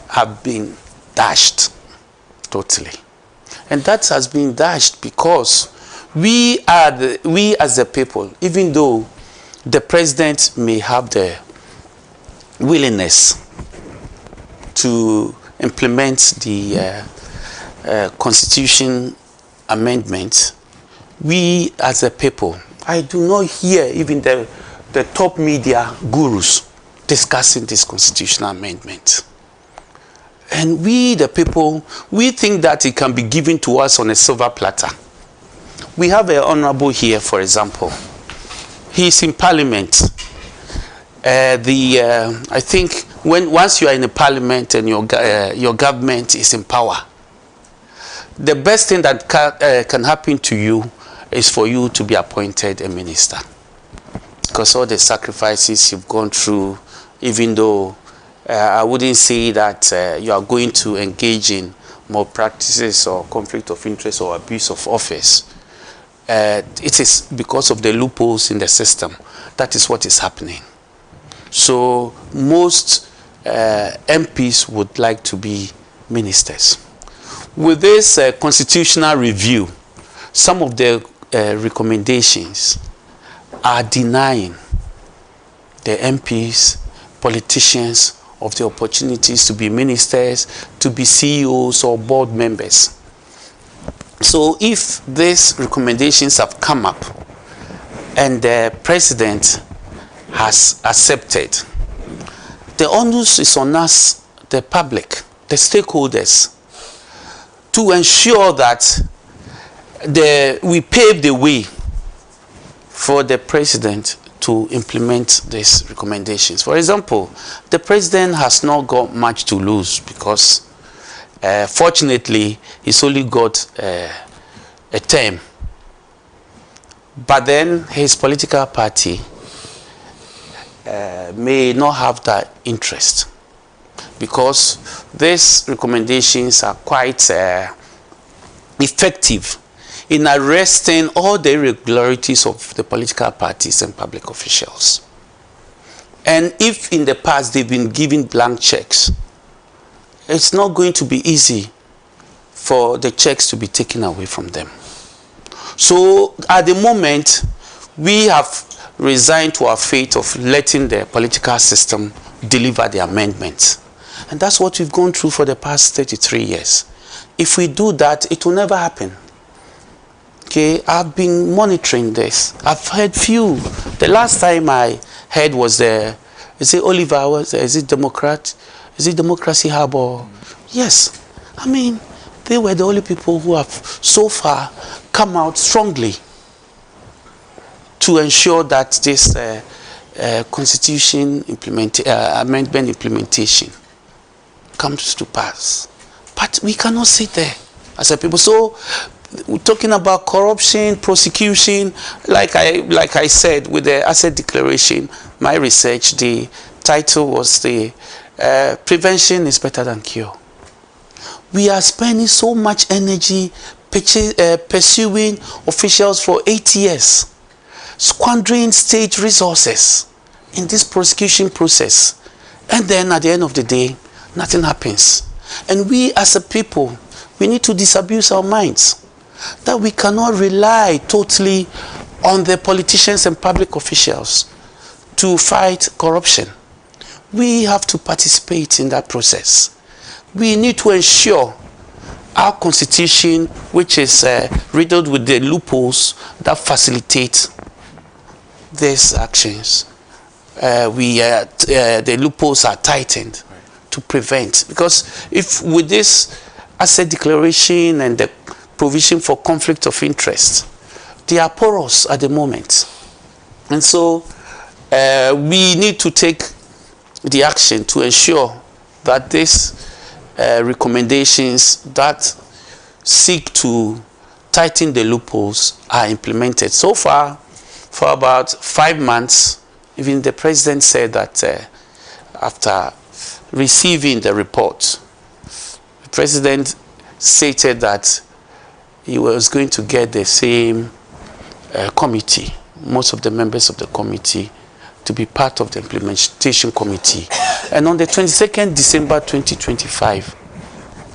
have been dashed totally. And that has been dashed because we as the people, even though the president may have the willingness to implement the Constitution amendment, we as a people, I do not hear even the top media gurus discussing this constitutional amendment. And we, the people, we think that it can be given to us on a silver platter. We have an honorable here, for example. He's in Parliament. I think once you are in a Parliament and your government is in power, the best thing that can happen to you is for you to be appointed a minister, because all the sacrifices you've gone through, even though I wouldn't say that you are going to engage in more practices or conflict of interest or abuse of office. It is because of the loopholes in the system. That is what is happening. So most MPs would like to be ministers. With this constitutional review, some of the recommendations are denying the MPs, politicians, of the opportunities to be ministers, to be CEOs or board members. So if these recommendations have come up and the president has accepted, the onus is on us, the public, the stakeholders, to ensure that we pave the way for the president to implement these recommendations. For example, the president has not got much to lose because fortunately he's only got a term. But then his political party may not have that interest, because these recommendations are quite effective in arresting all the irregularities of the political parties and public officials. And if in the past they've been given blank checks, it's not going to be easy for the checks to be taken away from them. So at the moment, we have resigned to our fate of letting the political system deliver the amendments. And that's what we've gone through for the past 33 years. If we do that, it will never happen. Okay, I've been monitoring this. I've heard few. The last time I heard was is it Oliver? Is it Democrat? Is it Democracy Hub? Or yes. I mean, they were the only people who have so far come out strongly to ensure that this constitution amendment implementation comes to pass. But we cannot sit there as a people. So we're talking about corruption, prosecution, like I said, with the asset declaration, my research, the title was the prevention is better than cure. We are spending so much energy pursuing officials for 8 years, squandering state resources in this prosecution process. And then at the end of the day, nothing happens. And we as a people, we need to disabuse our minds that we cannot rely totally on the politicians and public officials to fight corruption. We have to participate in that process. We need to ensure our constitution, which is riddled with the loopholes that facilitate these actions, the loopholes are tightened to prevent. Because if with this asset declaration and the provision for conflict of interest, they are porous at the moment. And so we need to take the action to ensure that these recommendations that seek to tighten the loopholes are implemented. So far, for about 5 months, even the president said that after receiving the report, the president stated that he was going to get the same committee, most of the members of the committee, to be part of the implementation committee. And on the 22nd December 2025,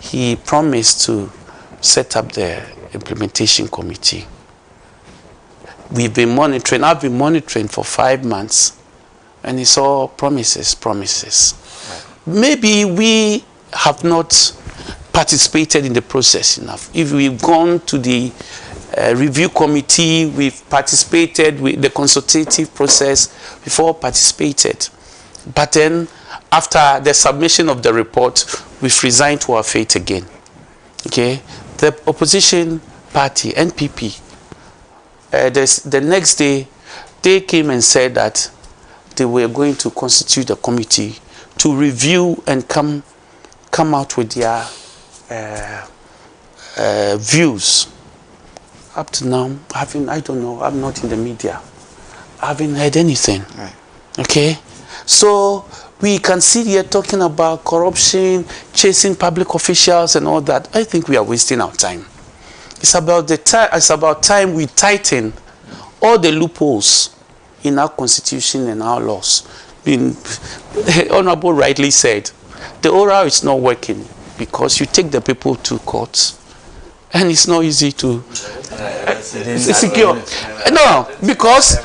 he promised to set up the implementation committee. We've been monitoring, I've been monitoring for 5 months, and it's all promises, promises. Maybe we have not participated in the process enough. If we've gone to the review committee, we've participated with the consultative process, we've all participated. But then, after the submission of the report, we've resigned to our fate again. Okay? The opposition party, NPP, the next day, they came and said that they were going to constitute a committee to review and come out with their views. Up to now, I don't know, I'm not in the media. I haven't heard anything. Right. Okay? So we can sit here talking about corruption, chasing public officials and all that. I think we are wasting our time. It's about time we tighten all the loopholes in our constitution and our laws. The Honorable rightly said, the oral is not working because you take the people to court and it's not easy to secure. No, because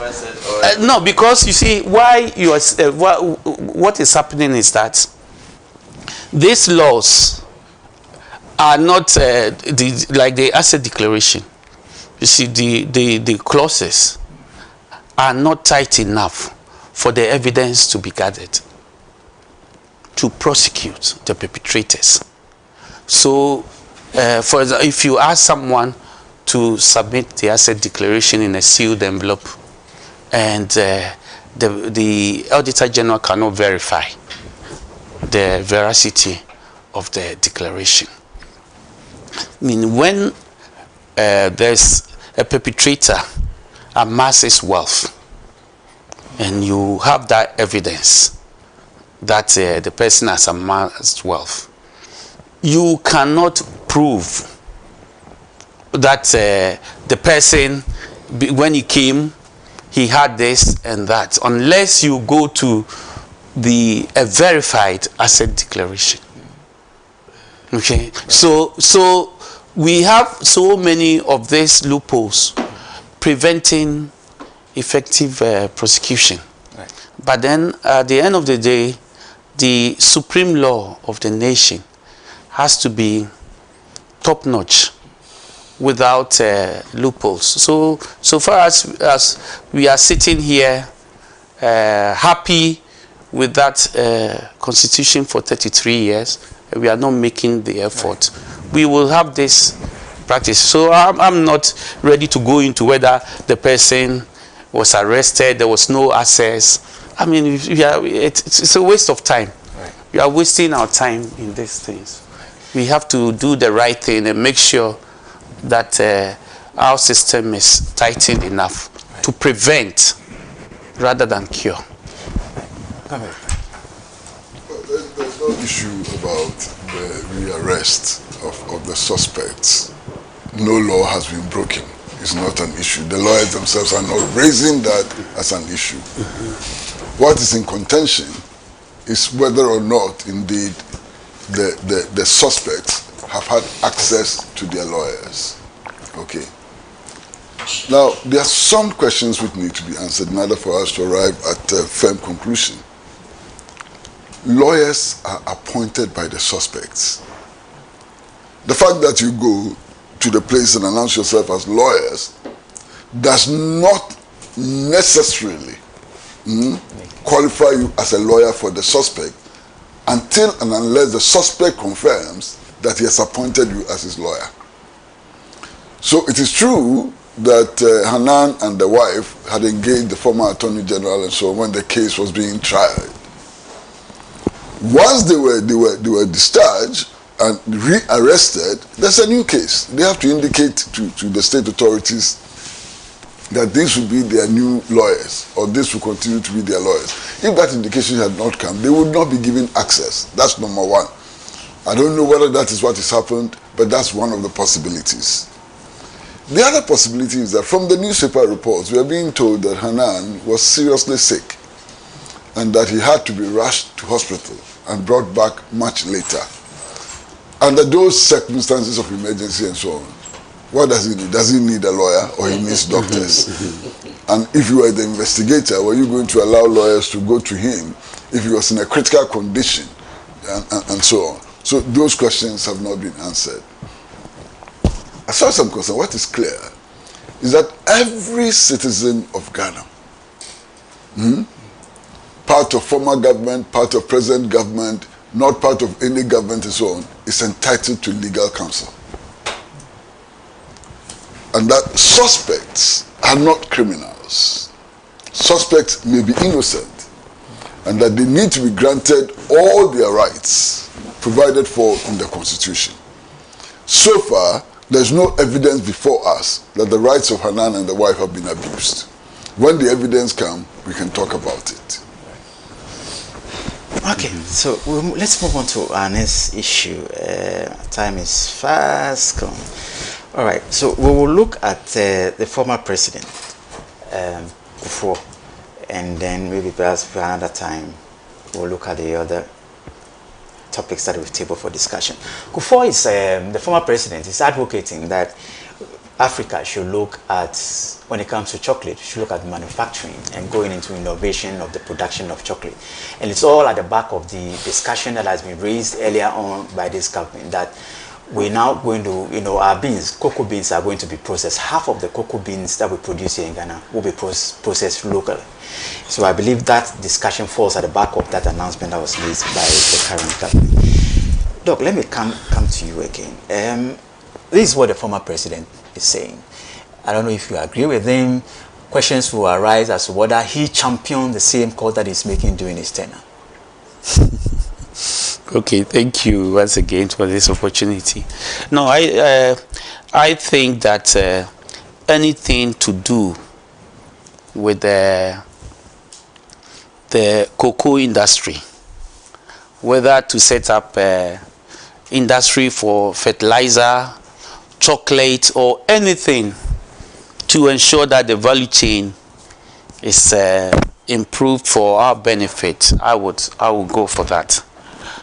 you see why you are. What is happening is that these laws are not like the asset declaration. You see, the clauses are not tight enough for the evidence to be gathered to prosecute the perpetrators. So, for example, if you ask someone to submit the asset declaration in a sealed envelope, and the Auditor General cannot verify the veracity of the declaration. I mean, when there's a perpetrator amasses wealth, and you have that evidence that the person has amassed wealth, you cannot prove that the person, when he came, he had this and that, unless you go to a verified asset declaration. Okay, so we have so many of these loopholes preventing effective prosecution. Right. But then at the end of the day, the supreme law of the nation has to be top-notch without loopholes. So far as we are sitting here happy with that constitution for 33 years, we are not making the effort. Right. We will have this practice. So I'm not ready to go into whether the person was arrested, there was no access. I mean, it's a waste of time. Right. We are wasting our time in these things. We have to do the right thing and make sure that our system is tightened enough to prevent rather than cure. Well, there's no issue about the rearrest of the suspects. No law has been broken. It's not an issue. The lawyers themselves are not raising that as an issue. What is in contention is whether or not indeed the suspects have had access to their lawyers. Okay. Now, there are some questions which need to be answered in order for us to arrive at a firm conclusion. Lawyers are appointed by the suspects. The fact that you go to the place and announce yourself as lawyers does not necessarily qualify you as a lawyer for the suspect until and unless the suspect confirms that he has appointed you as his lawyer. So it is true that Hanan and the wife had engaged the former Attorney General and so on when the case was being tried. Once they were discharged and rearrested, there's a new case. They have to indicate to the state authorities that these will be their new lawyers, or this will continue to be their lawyers. If that indication had not come, they would not be given access. That's number one. I don't know whether that is what has happened, but that's one of the possibilities. The other possibility is that from the newspaper reports, we are being told that Hanan was seriously sick and that he had to be rushed to hospital and brought back much later. Under those circumstances of emergency and so on, what does he need? Does he need a lawyer, or he needs doctors? And if you were the investigator, were you going to allow lawyers to go to him if he was in a critical condition and so on? So those questions have not been answered. As far as I'm concerned, what is clear is that every citizen of Ghana, part of former government, part of present government, not part of any government and so on, is entitled to legal counsel. And that suspects are not criminals. Suspects may be innocent, and that they need to be granted all their rights provided for in the Constitution. So far, there's no evidence before us that the rights of Hanan and the wife have been abused. When the evidence comes, we can talk about it. Okay, so let's move on to our next issue. Time is fast gone. All right, so we will look at the former president before, and then maybe perhaps for another time we'll look at the other topics that we've tabled for discussion. Kufuor is the former president is advocating that Africa should look at, when it comes to chocolate, should look at manufacturing and going into innovation of the production of chocolate. And it's all at the back of the discussion that has been raised earlier on by this government, that we're now going to, our beans, cocoa beans are going to be processed. Half of the cocoa beans that we produce here in Ghana will be processed locally. So I believe that discussion falls at the back of that announcement that was made by the current government. Doc, let me come to you again. This is what the former president is saying. I don't know if you agree with him. Questions will arise as to whether he championed the same cause that he's making during his tenure. Okay, thank you once again for this opportunity. No, I think that anything to do with the cocoa industry, whether to set up industry for fertilizer, chocolate, or anything to ensure that the value chain is improved for our benefit, I would go for that.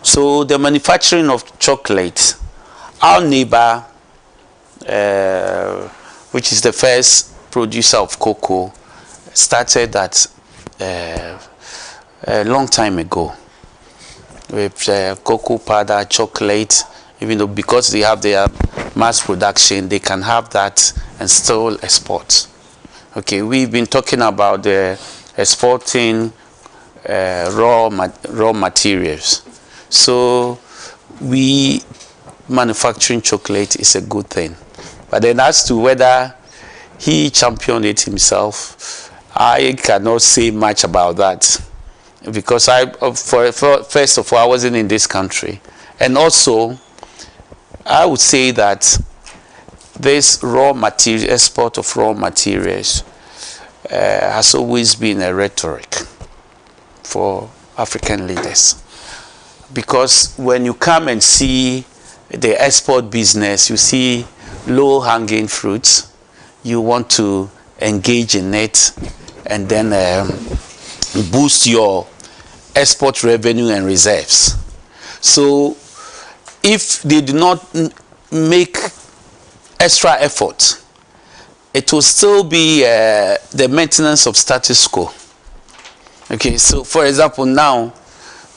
So the manufacturing of chocolate, our neighbor, which is the first producer of cocoa, started that a long time ago with cocoa powder, chocolate. Even though because they have their mass production, they can have that and still export. Okay, we've been talking about the exporting raw materials. So we manufacturing chocolate is a good thing. But then as to whether he championed it himself, I cannot say much about that, because first of all, I wasn't in this country, and also I would say that this raw material, export of raw materials, has always been a rhetoric for African leaders. Because when you come and see the export business, you see low-hanging fruits, you want to engage in it and then boost your export revenue and reserves. So if they do not make extra effort, it will still be the maintenance of status quo. Okay, so for example, now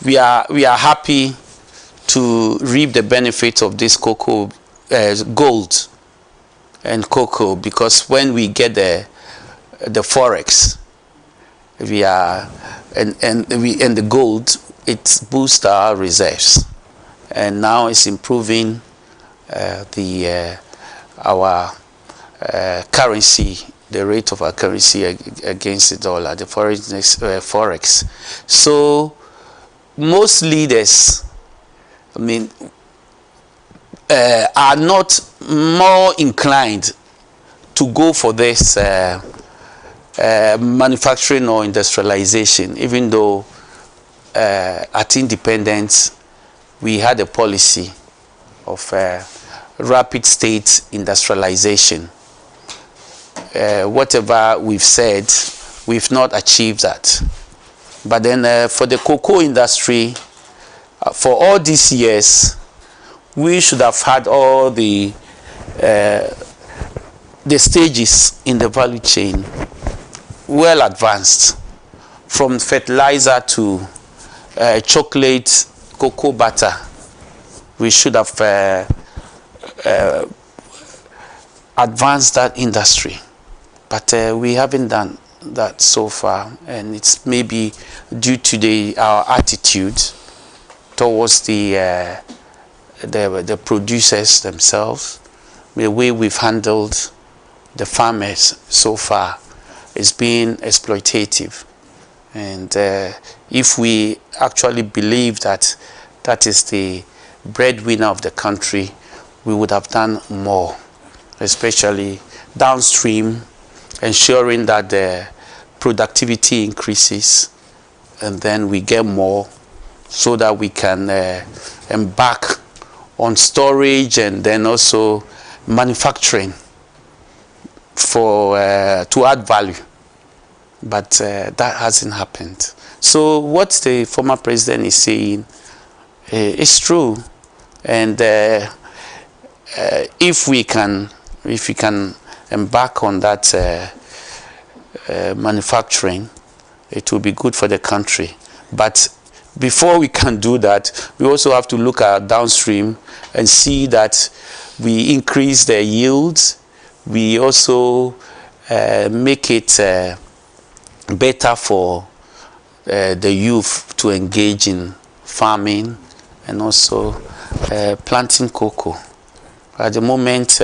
we are happy to reap the benefits of this cocoa, gold and cocoa, because when we get the forex, we are and the gold, it boosts our reserves, and now it's improving our currency, the rate of our currency against the dollar, the forex. So most leaders, I mean, are not more inclined to go for this manufacturing or industrialization, even though at independence we had a policy of rapid state industrialization. Whatever we've said, we've not achieved that. But then for the cocoa industry, for all these years, we should have had all the stages in the value chain well advanced, from fertilizer to chocolate, cocoa butter. We should have advanced that industry, but we haven't done that so far, and it's maybe due to our attitude towards the producers themselves. The way we've handled the farmers so far is being exploitative, and if we actually believe that that is the breadwinner of the country, we would have done more, especially downstream, ensuring that the productivity increases, and then we get more so that we can embark on storage and then also manufacturing for to add value. But that hasn't happened. So what the former president is saying is true, and if we can embark on that manufacturing, it will be good for the country. But before we can do that, we also have to look at downstream and see that we increase the yields. We also make it better for the youth to engage in farming and also planting cocoa. At the moment,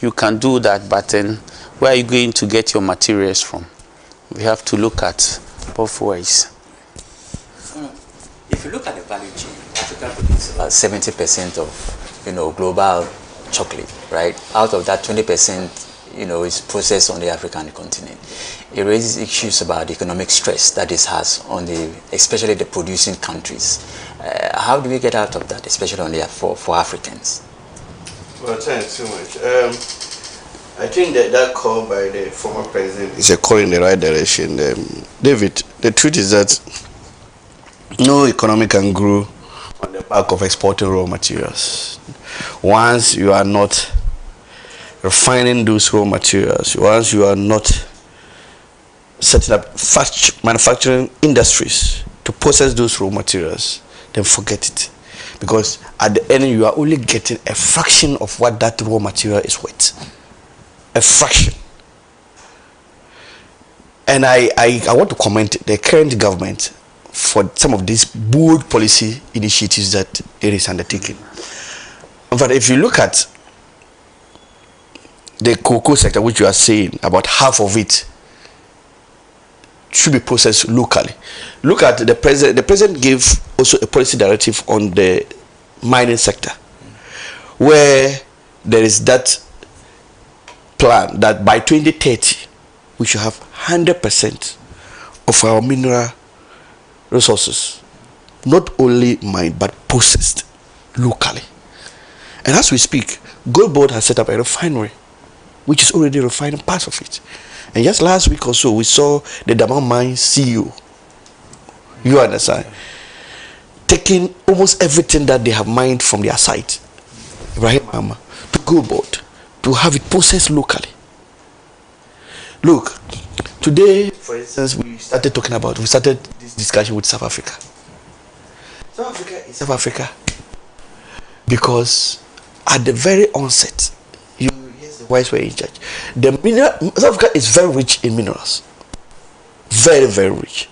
you can do that, but then where are you going to get your materials from? We have to look at both ways. If you look at the value chain, Africa produces about 70% of, global chocolate, right? Out of that, 20%, is processed on the African continent. It raises issues about the economic stress that this has on especially the producing countries. How do we get out of that, especially for Africans? Well, thanks so much. I think that call by the former president is a call in the right direction. David, the truth is that no economy can grow on the back of exporting raw materials. Once you are not refining those raw materials, once you are not setting up manufacturing industries to process those raw materials, then forget it. Because at the end, you are only getting a fraction of what that raw material is worth. A fraction. And I want to comment the current government for some of these bold policy initiatives that it is undertaking. In fact, if you look at the cocoa sector, which you are saying, about half of it should be processed locally. Look at the president. The president gave also a policy directive on the mining sector, where there is that plan that by 2030 we should have 100% of our mineral resources not only mined but processed locally. And as we speak, Gold Board has set up a refinery which is already refining parts of it. And just last week or so, we saw the Damang Mine CEO, you understand, taking almost everything that they have mined from their site, Ibrahim Mama, to Gold Board to have it processed locally. Look, today, for instance, we started this discussion with South Africa. South Africa is South Africa because at the very onset, the whites were in charge. South Africa is very rich in minerals. Very, very rich.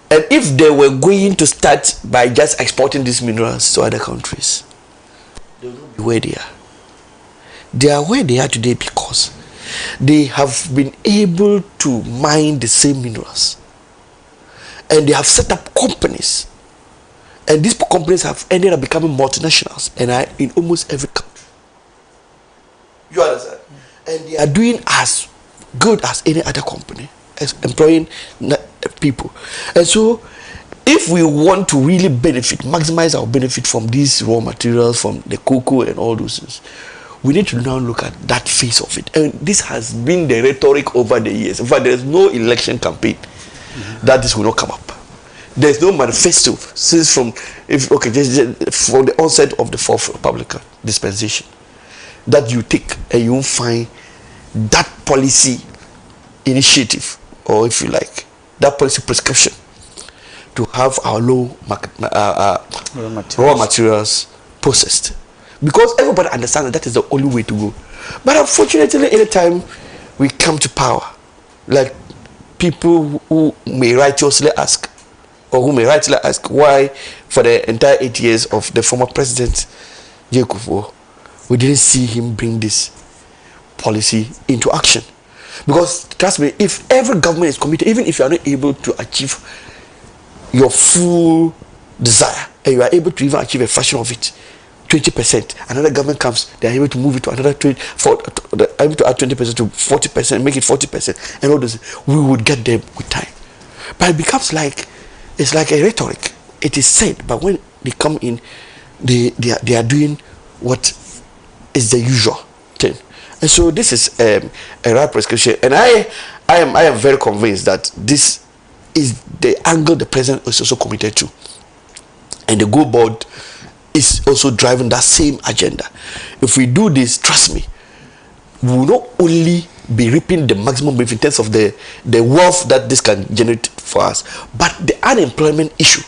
And if they were going to start by just exporting these minerals to other countries, they will not be where they are. They are where they are today because they have been able to mine the same minerals. And they have set up companies. And these companies have ended up becoming multinationals and are in almost every country. You understand? And they are doing as good as any other company, as employing people. And so, if we want to really maximize our benefit from these raw materials, from the cocoa and all those things, we need to now look at that face of it. And this has been the rhetoric over the years. In fact, there is no election campaign that this will not come up. There is no manifesto since from the onset of the Fourth Republican dispensation that you take and you won't find that policy initiative, or if you like, that policy prescription to have our raw materials processed. Because everybody understands that is the only way to go. But unfortunately, anytime we come to power, like people who may righteously ask, why for the entire 8 years of the former president, Jacob, we didn't see him bring this policy into action. Because trust me, if every government is committed, even if you are not able to achieve your full desire, and you are able to even achieve a fraction of it, 20%, another government comes, they are able to move it to another 20, able to add 20% to 40%, make it 40%, and all this, we would get them with time. But it becomes like, it's like a rhetoric. It is said, but when they come in, they are doing what is the usual thing. And so this is a right prescription. And I am very convinced that this is the angle the president is also committed to. And the Gold Board is also driving that same agenda. If we do this, trust me, we will not only be reaping the maximum benefit in terms of the wealth that this can generate for us, but the unemployment issue.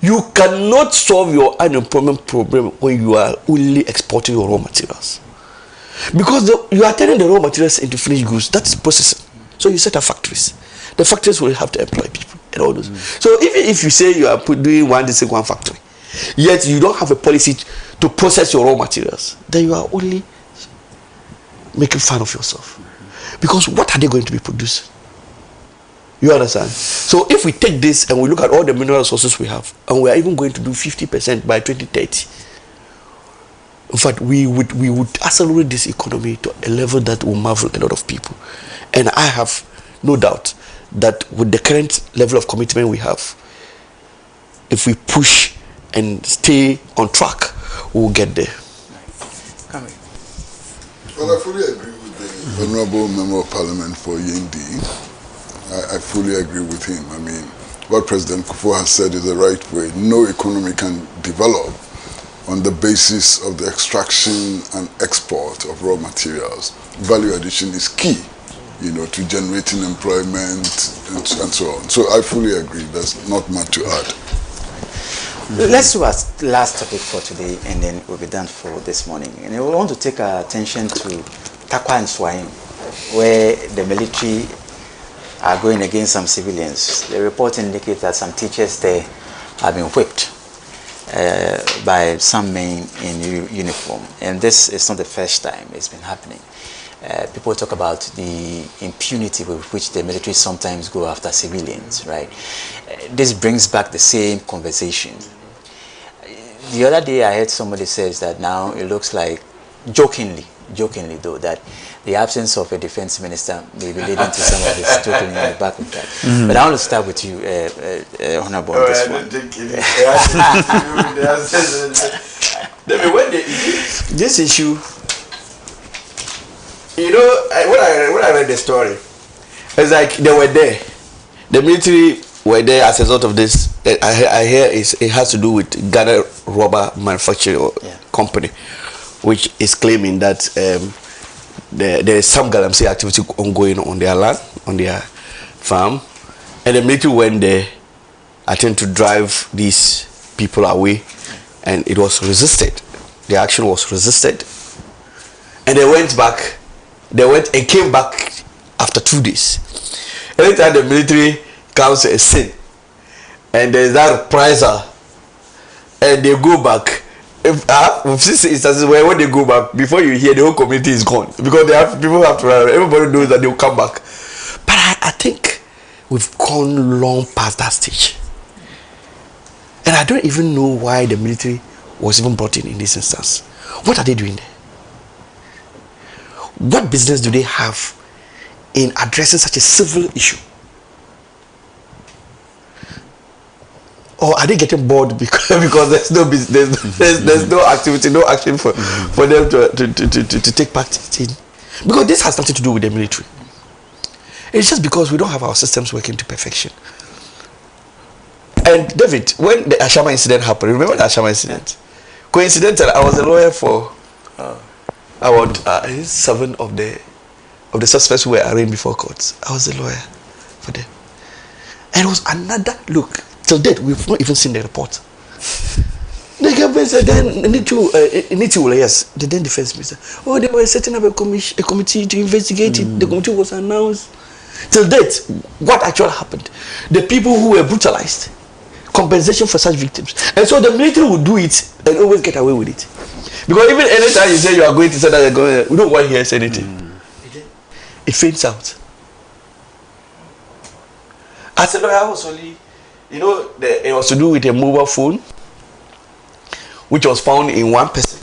You cannot solve your unemployment problem when you are only exporting your raw materials, because you are turning the raw materials into finished goods. That is processing. So you set up factories. The factories will have to employ people and all those. So even if you say you are doing one factory, yet you don't have a policy to process your raw materials, then you are only making fun of yourself. Because what are they going to be producing? You understand? So if we take this and we look at all the mineral resources we have, and we are even going to do 50% by 2030, in fact, we would accelerate this economy to a level that will marvel a lot of people. And I have no doubt that with the current level of commitment we have, if we push and stay on track, we'll get there. Come here. Well, I fully agree with the Honorable Member of Parliament for Yendi. I fully agree with him. I mean, what President Kufuor has said is the right way. No economy can develop on the basis of the extraction and export of raw materials. Value addition is key, you know, to generating employment and so on. So I fully agree. There's not much to add. Let's do our last topic for today, and then we'll be done for this morning. And we want to take our attention to Takwa and Swahim, where the military are going against some civilians. The report indicates that some teachers there have been whipped by some men in uniform. And this is not the first time it's been happening. People talk about the impunity with which the military sometimes go after civilians, right? This brings back the same conversation. The other day I heard somebody says that now it looks like, jokingly though, that the absence of a defense minister may be leading to some of this joking in the back of that. But I want to start with you, Honorable, on this one. This issue, you know, when I read the story, it's like they were there. The military were there as a result of this. I hear it has to do with Ghana Rubber Manufacturing Company, which is claiming that there is some galamsey activity ongoing on their land, on their farm, and the military went there, attempted to drive these people away, and it was resisted. The action was resisted, and they went back. They went and came back after 2 days. Anytime the military comes to a scene, and there is that reprisal, and they go back. We've seen instances where when they go back, before you hear, the whole community is gone, because people have to run. Everybody knows that they'll come back. But I think we've gone long past that stage, and I don't even know why the military was even brought in this instance. What are they doing there? What business do they have in addressing such a civil issue? Or are they getting bored because there's no business, there's no activity, no action for them to take part in? Because this has nothing to do with the military. It's just because we don't have our systems working to perfection. And David, when the Ashama incident happened, remember the Ashama incident? Coincidentally, I was a lawyer for about 7 of the suspects who were arraigned before courts. I was a lawyer for them. And it was another look. Till date, we've not even seen the report. The government said, then need to yes, the then defense minister. Oh, they were setting up a committee to investigate it. The committee was announced. Till date, what actually happened? The people who were brutalized, compensation for such victims. And so the military will do it and always get away with it. Because even anytime you say you are going to say that, we don't want to hear anything. It fades out. As a lawyer, I was only, it was to do with a mobile phone, which was found in one person.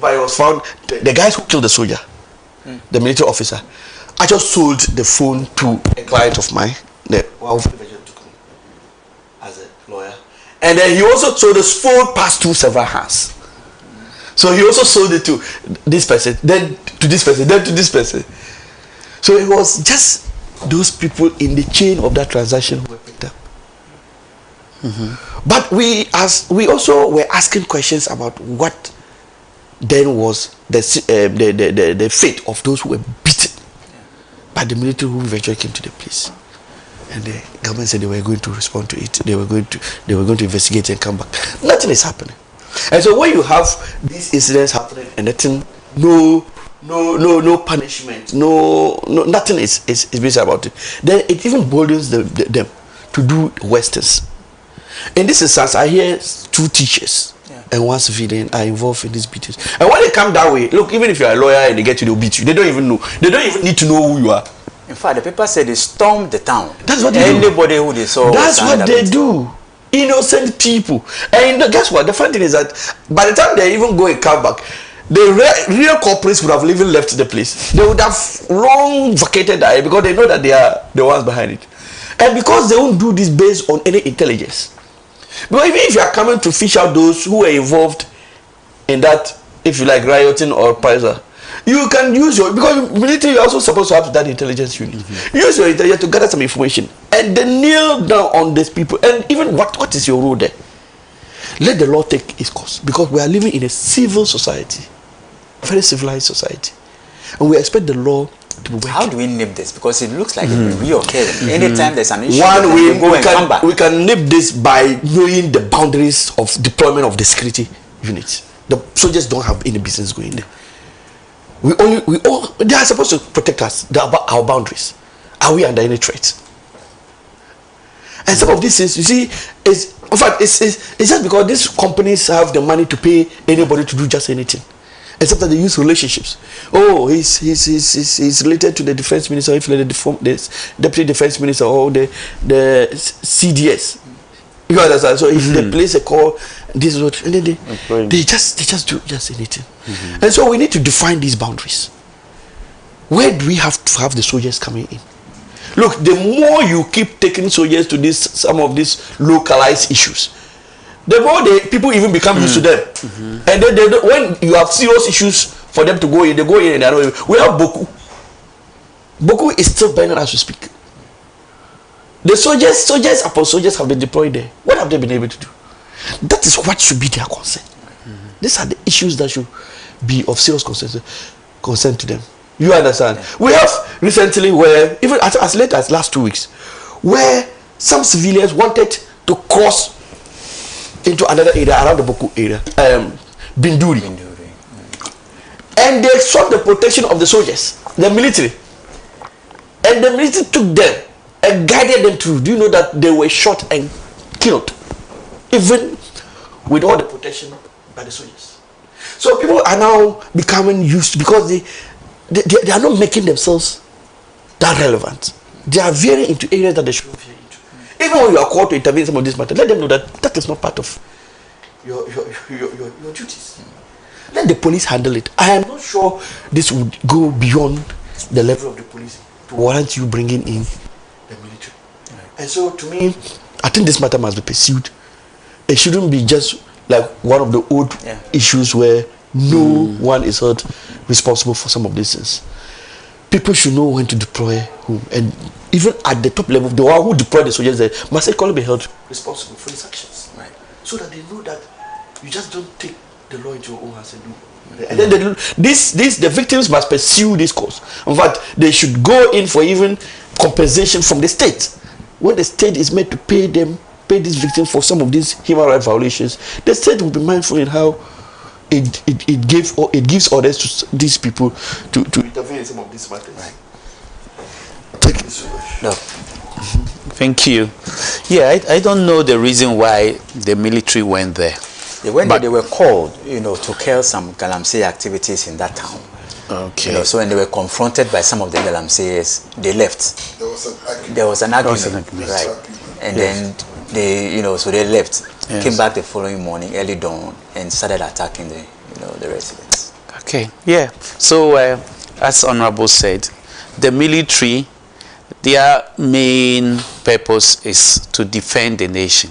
But it was found, the guys who killed the soldier, the military officer, I just sold the phone to a client of mine, as a lawyer. And then he also sold this phone passed through several hands. So he also sold it to this person, then to this person, then to this person. So it was just those people in the chain of that transaction who were picked up. But we also were asking questions about what then was the fate of those who were beaten by the military who eventually came to the place. And the government said they were going to respond to it. They were going to investigate and come back. Nothing is happening. And so when you have these incidents happening and nothing, no punishment, nothing is being said about it, then it even boldens them to do Westerns. In this instance, I hear 2 teachers and 1 civilian are involved in these beatings. And when they come that way, look, even if you're a lawyer and they get you, they'll beat you. They don't even know. They don't even need to know who you are. In fact, the paper said they stormed the town. That's what they Anybody who they saw. That's what they do. Innocent people. And guess what? The funny thing is that by the time they even go and come back, the real culprits would have even left the place. They would have long vacated that because they know that they are the ones behind it. And because they won't do this based on any intelligence. But even if you are coming to fish out those who were involved in that, if you like, rioting or Pfizer, you can use your, because military you're also supposed to have that intelligence unit. Use your intelligence to gather some information and then kneel down on these people. And even what is your role there? Let the law take its course, because we are living in a civil society, very civilized society, and we expect the law to be working. How do we nip this? Because it looks like it will reoccur. Anytime there's an issue, we can nip this by knowing the boundaries of deployment of the security units. The soldiers don't have any business going there. They are supposed to protect us, our boundaries. Are we under any threat? And some of these things, you see, it's just because these companies have the money to pay anybody to do just anything. Except that they use relationships. Oh, he's related to the defense minister, if the deputy defense minister or the CDS. You understand? So if they place a call, this is what, and then they just do just anything. And so we need to define these boundaries. Where do we have to have the soldiers coming in? Look, the more you keep taking soldiers to some of these localized issues, the more people even become used to them. And then when you have serious issues for them to go in, they go in and they don't. We have Boku. Boku is still burning as we speak. The soldiers upon soldiers have been deployed there. What have they been able to do? That is what should be their concern. These are the issues that should be of serious concern to them. You understand? We have recently where, even as late as last 2 weeks, where some civilians wanted to cross into another area around the Boku area, Binduri. And they sought the protection of the soldiers, the military. And the military took them and guided them through. Do you know that they were shot and killed, even with all the protection by the soldiers? So people are now becoming used to, because they are not making themselves that relevant. They are veering into areas that they shouldn't veer into. Even when you are called to intervene in some of this matter, let them know that that is not part of your duties. Let the police handle it. I am not sure this would go beyond the level of the police to warrant you bringing in the military. And so to me, I think this matter must be pursued. It shouldn't be just like one of the old issues where no one is held responsible for some of these things. People should know when to deploy whom, and even at the top level, the one who deployed the soldiers there must equally be held responsible for his actions, right? So that they know that you just don't take the law into your own hands and do. And then the victims must pursue this cause. In fact, they should go in for even compensation from the state. When the state is made to pay these victims for some of these human rights violations, the state will be mindful in how it gives orders to these people to intervene in some of these matters. Right. Thank you so much. No. Thank you. Yeah, I don't know the reason why the military went there. They were called, to curb some Galamsey activities in that town. Okay. So when they were confronted by some of the Galamseyers, they left. There was an argument. Right. And then they left. Yes. Came back the following morning, early dawn, and started attacking the residents. Okay. Yeah. So as Honorable said, the military, their main purpose is to defend the nation.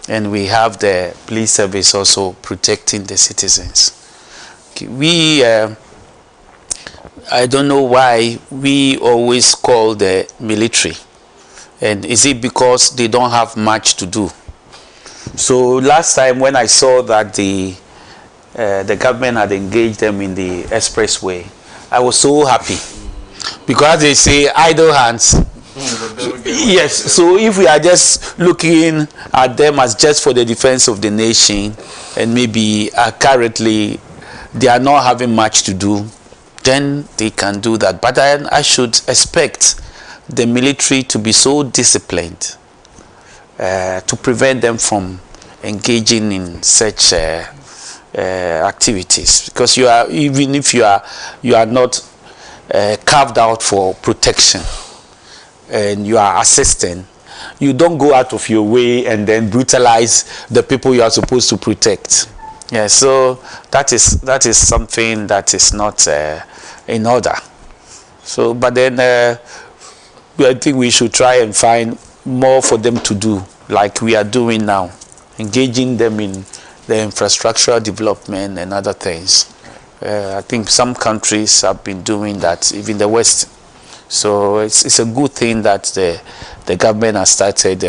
And we have the police service also protecting the citizens. Okay. I don't know why we always call the military. And is it because they don't have much to do? So last time when I saw that the the government had engaged them in the expressway, I was so happy, because they say idle hands. Yes, so if we are just looking at them as just for the defense of the nation, and maybe currently they are not having much to do, then they can do that. But I should expect the military to be so disciplined to prevent them from engaging in such activities, because even if you are not carved out for protection and you are assisting, you don't go out of your way and then brutalize the people you are supposed to protect. Yeah, so that is something that is not in order. So, but then I think we should try and find more for them to do, like we are doing now, engaging them in the infrastructural development and other things. I think some countries have been doing that, even the West. So it's a good thing that the government has started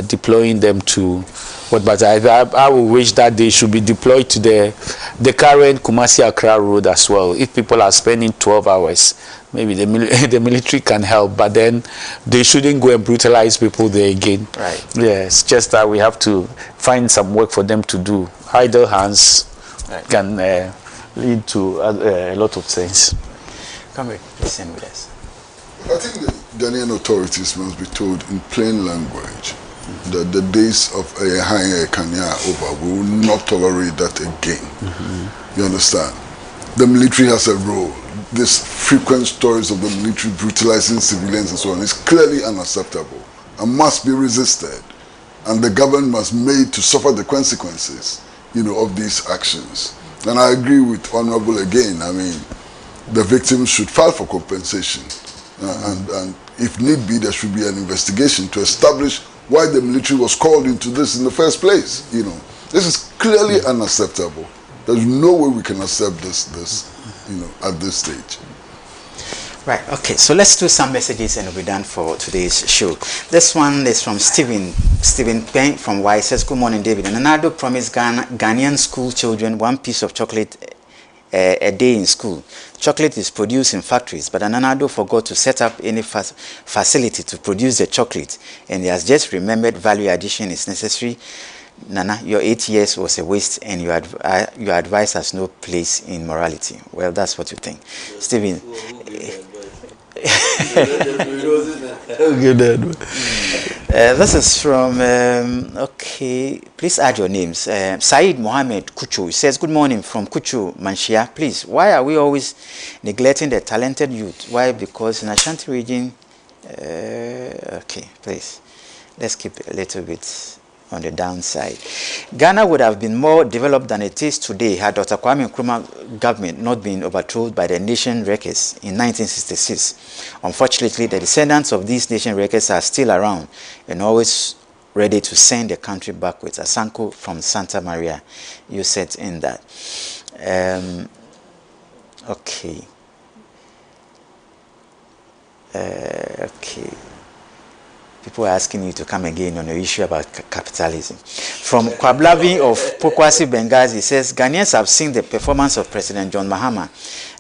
deploying them to what. But I would wish that they should be deployed to the current Kumasi-Accra road as well. If people are spending 12 hours, maybe the military can help, but then they shouldn't go and brutalize people there again. Right. Yes, just that we have to find some work for them to do. Idle hands can lead to a lot of things. Come here, listen with us. I think the Ghanaian authorities must be told in plain language that the days of a higher Kenya are over. We will not tolerate that again. You understand? The military has a role. These frequent stories of the military brutalizing civilians and so on is clearly unacceptable and must be resisted. And the government must be made to suffer the consequences, of these actions. And I agree with Honorable again. I mean, the victims should file for compensation. And if need be, there should be an investigation to establish why the military was called into this in the first place. This is clearly unacceptable. There's no way we can accept this at this stage. Right, okay, so let's do some messages and we'll be done for today's show. This one is from Stephen Payne from Y. Says, good morning, David. And Nana promised Ghanaian school children 1 piece of chocolate a day in school. Chocolate is produced in factories, but Ananado forgot to set up any facility to produce the chocolate, and he has just remembered value addition is necessary. Nana, your 8 years was a waste, and your advice has no place in morality. Well, that's what you think, Stephen. This is from okay, please add your names. Said Mohammed Kuchu says, good morning from Kuchu, Manshia. Please, why are we always neglecting the talented youth? Why? Because in Ashanti region, okay, please, let's keep a little bit on the downside. Ghana would have been more developed than it is today had Dr. Kwame Nkrumah government not been overthrown by the nation wreckers in 1966. Unfortunately, the descendants of these nation wreckers are still around and always ready to send the country backwards. Asanko from Santa Maria, you said in that. Okay. Okay. People are asking you to come again on the issue about capitalism. From Kwablavi of Pokwasi, Benghazi, says, Ghanaians have seen the performance of President John Mahama.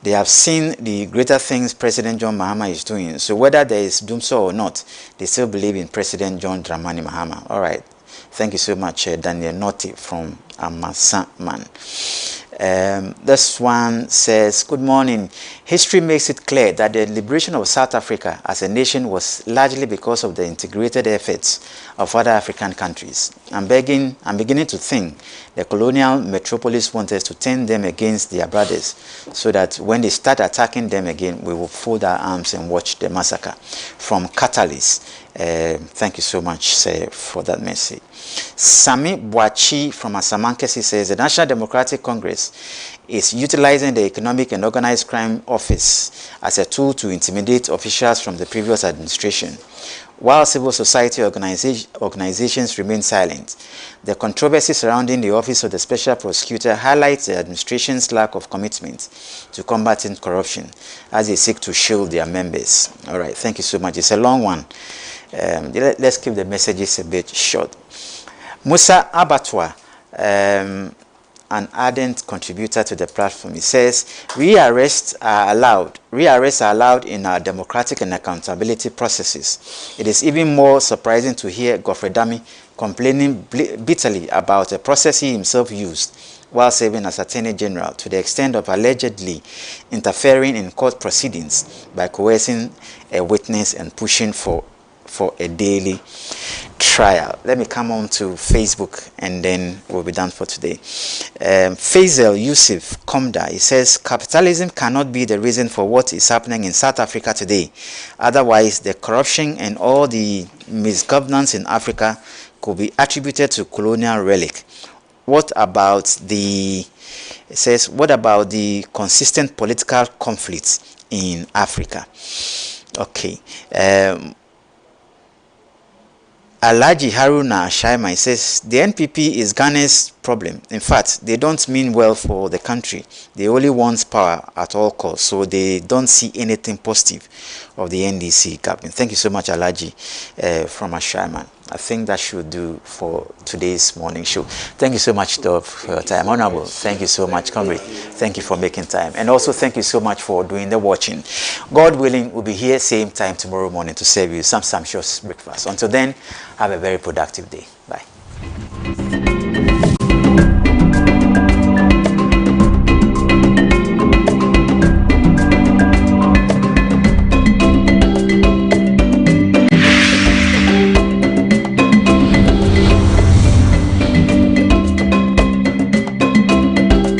They have seen the greater things President John Mahama is doing. So whether there is doomsday or not, they still believe in President John Dramani Mahama. All right. Thank you so much, Daniel Noti from Amasaman. This one says, good morning. History makes it clear that the liberation of South Africa as a nation was largely because of the integrated efforts of other African countries. I'm beginning to think the colonial metropolis wanted to turn them against their brothers so that when they start attacking them again, we will fold our arms and watch the massacre. From Catalyst. Thank you so much, sir, for that message. Sami Boachi from Asamankesi says, the National Democratic Congress is utilizing the Economic and Organized Crime Office as a tool to intimidate officials from the previous administration. While civil society organizations remain silent, the controversy surrounding the Office of the Special Prosecutor highlights the administration's lack of commitment to combating corruption as they seek to shield their members. All right, thank you so much. It's a long one. Let's keep the messages a bit short. Musa Abatwa an ardent contributor to the platform. He says, rearrests are allowed in our democratic and accountability processes. It is even more surprising to hear Godfrey Dami complaining bitterly about a process he himself used while serving as Attorney General, to the extent of allegedly interfering in court proceedings by coercing a witness and pushing for a daily trial. Let me come on to Facebook and then we'll be done for today. Faisal Yusuf Komda, he says, capitalism cannot be the reason for what is happening in South Africa today. Otherwise, the corruption and all the misgovernance in Africa could be attributed to colonial relic. What about the, it says, what about the consistent political conflicts in Africa? Okay. Alaji Haruna Shaima says, the NPP is Ghana's problem. In fact, they don't mean well for the country. They only want power at all costs, so they don't see anything positive of the NDC government. Thank you so much, Alaji, from Ashaiman. I think that should do for today's morning show. Thank you so much, Dov, for your time. Honorable, thank you so much, comrade. Thank you for making time. And also thank you so much for doing the watching. God willing, we'll be here same time tomorrow morning to serve you some sumptuous breakfast. Until then, have a very productive day. Bye.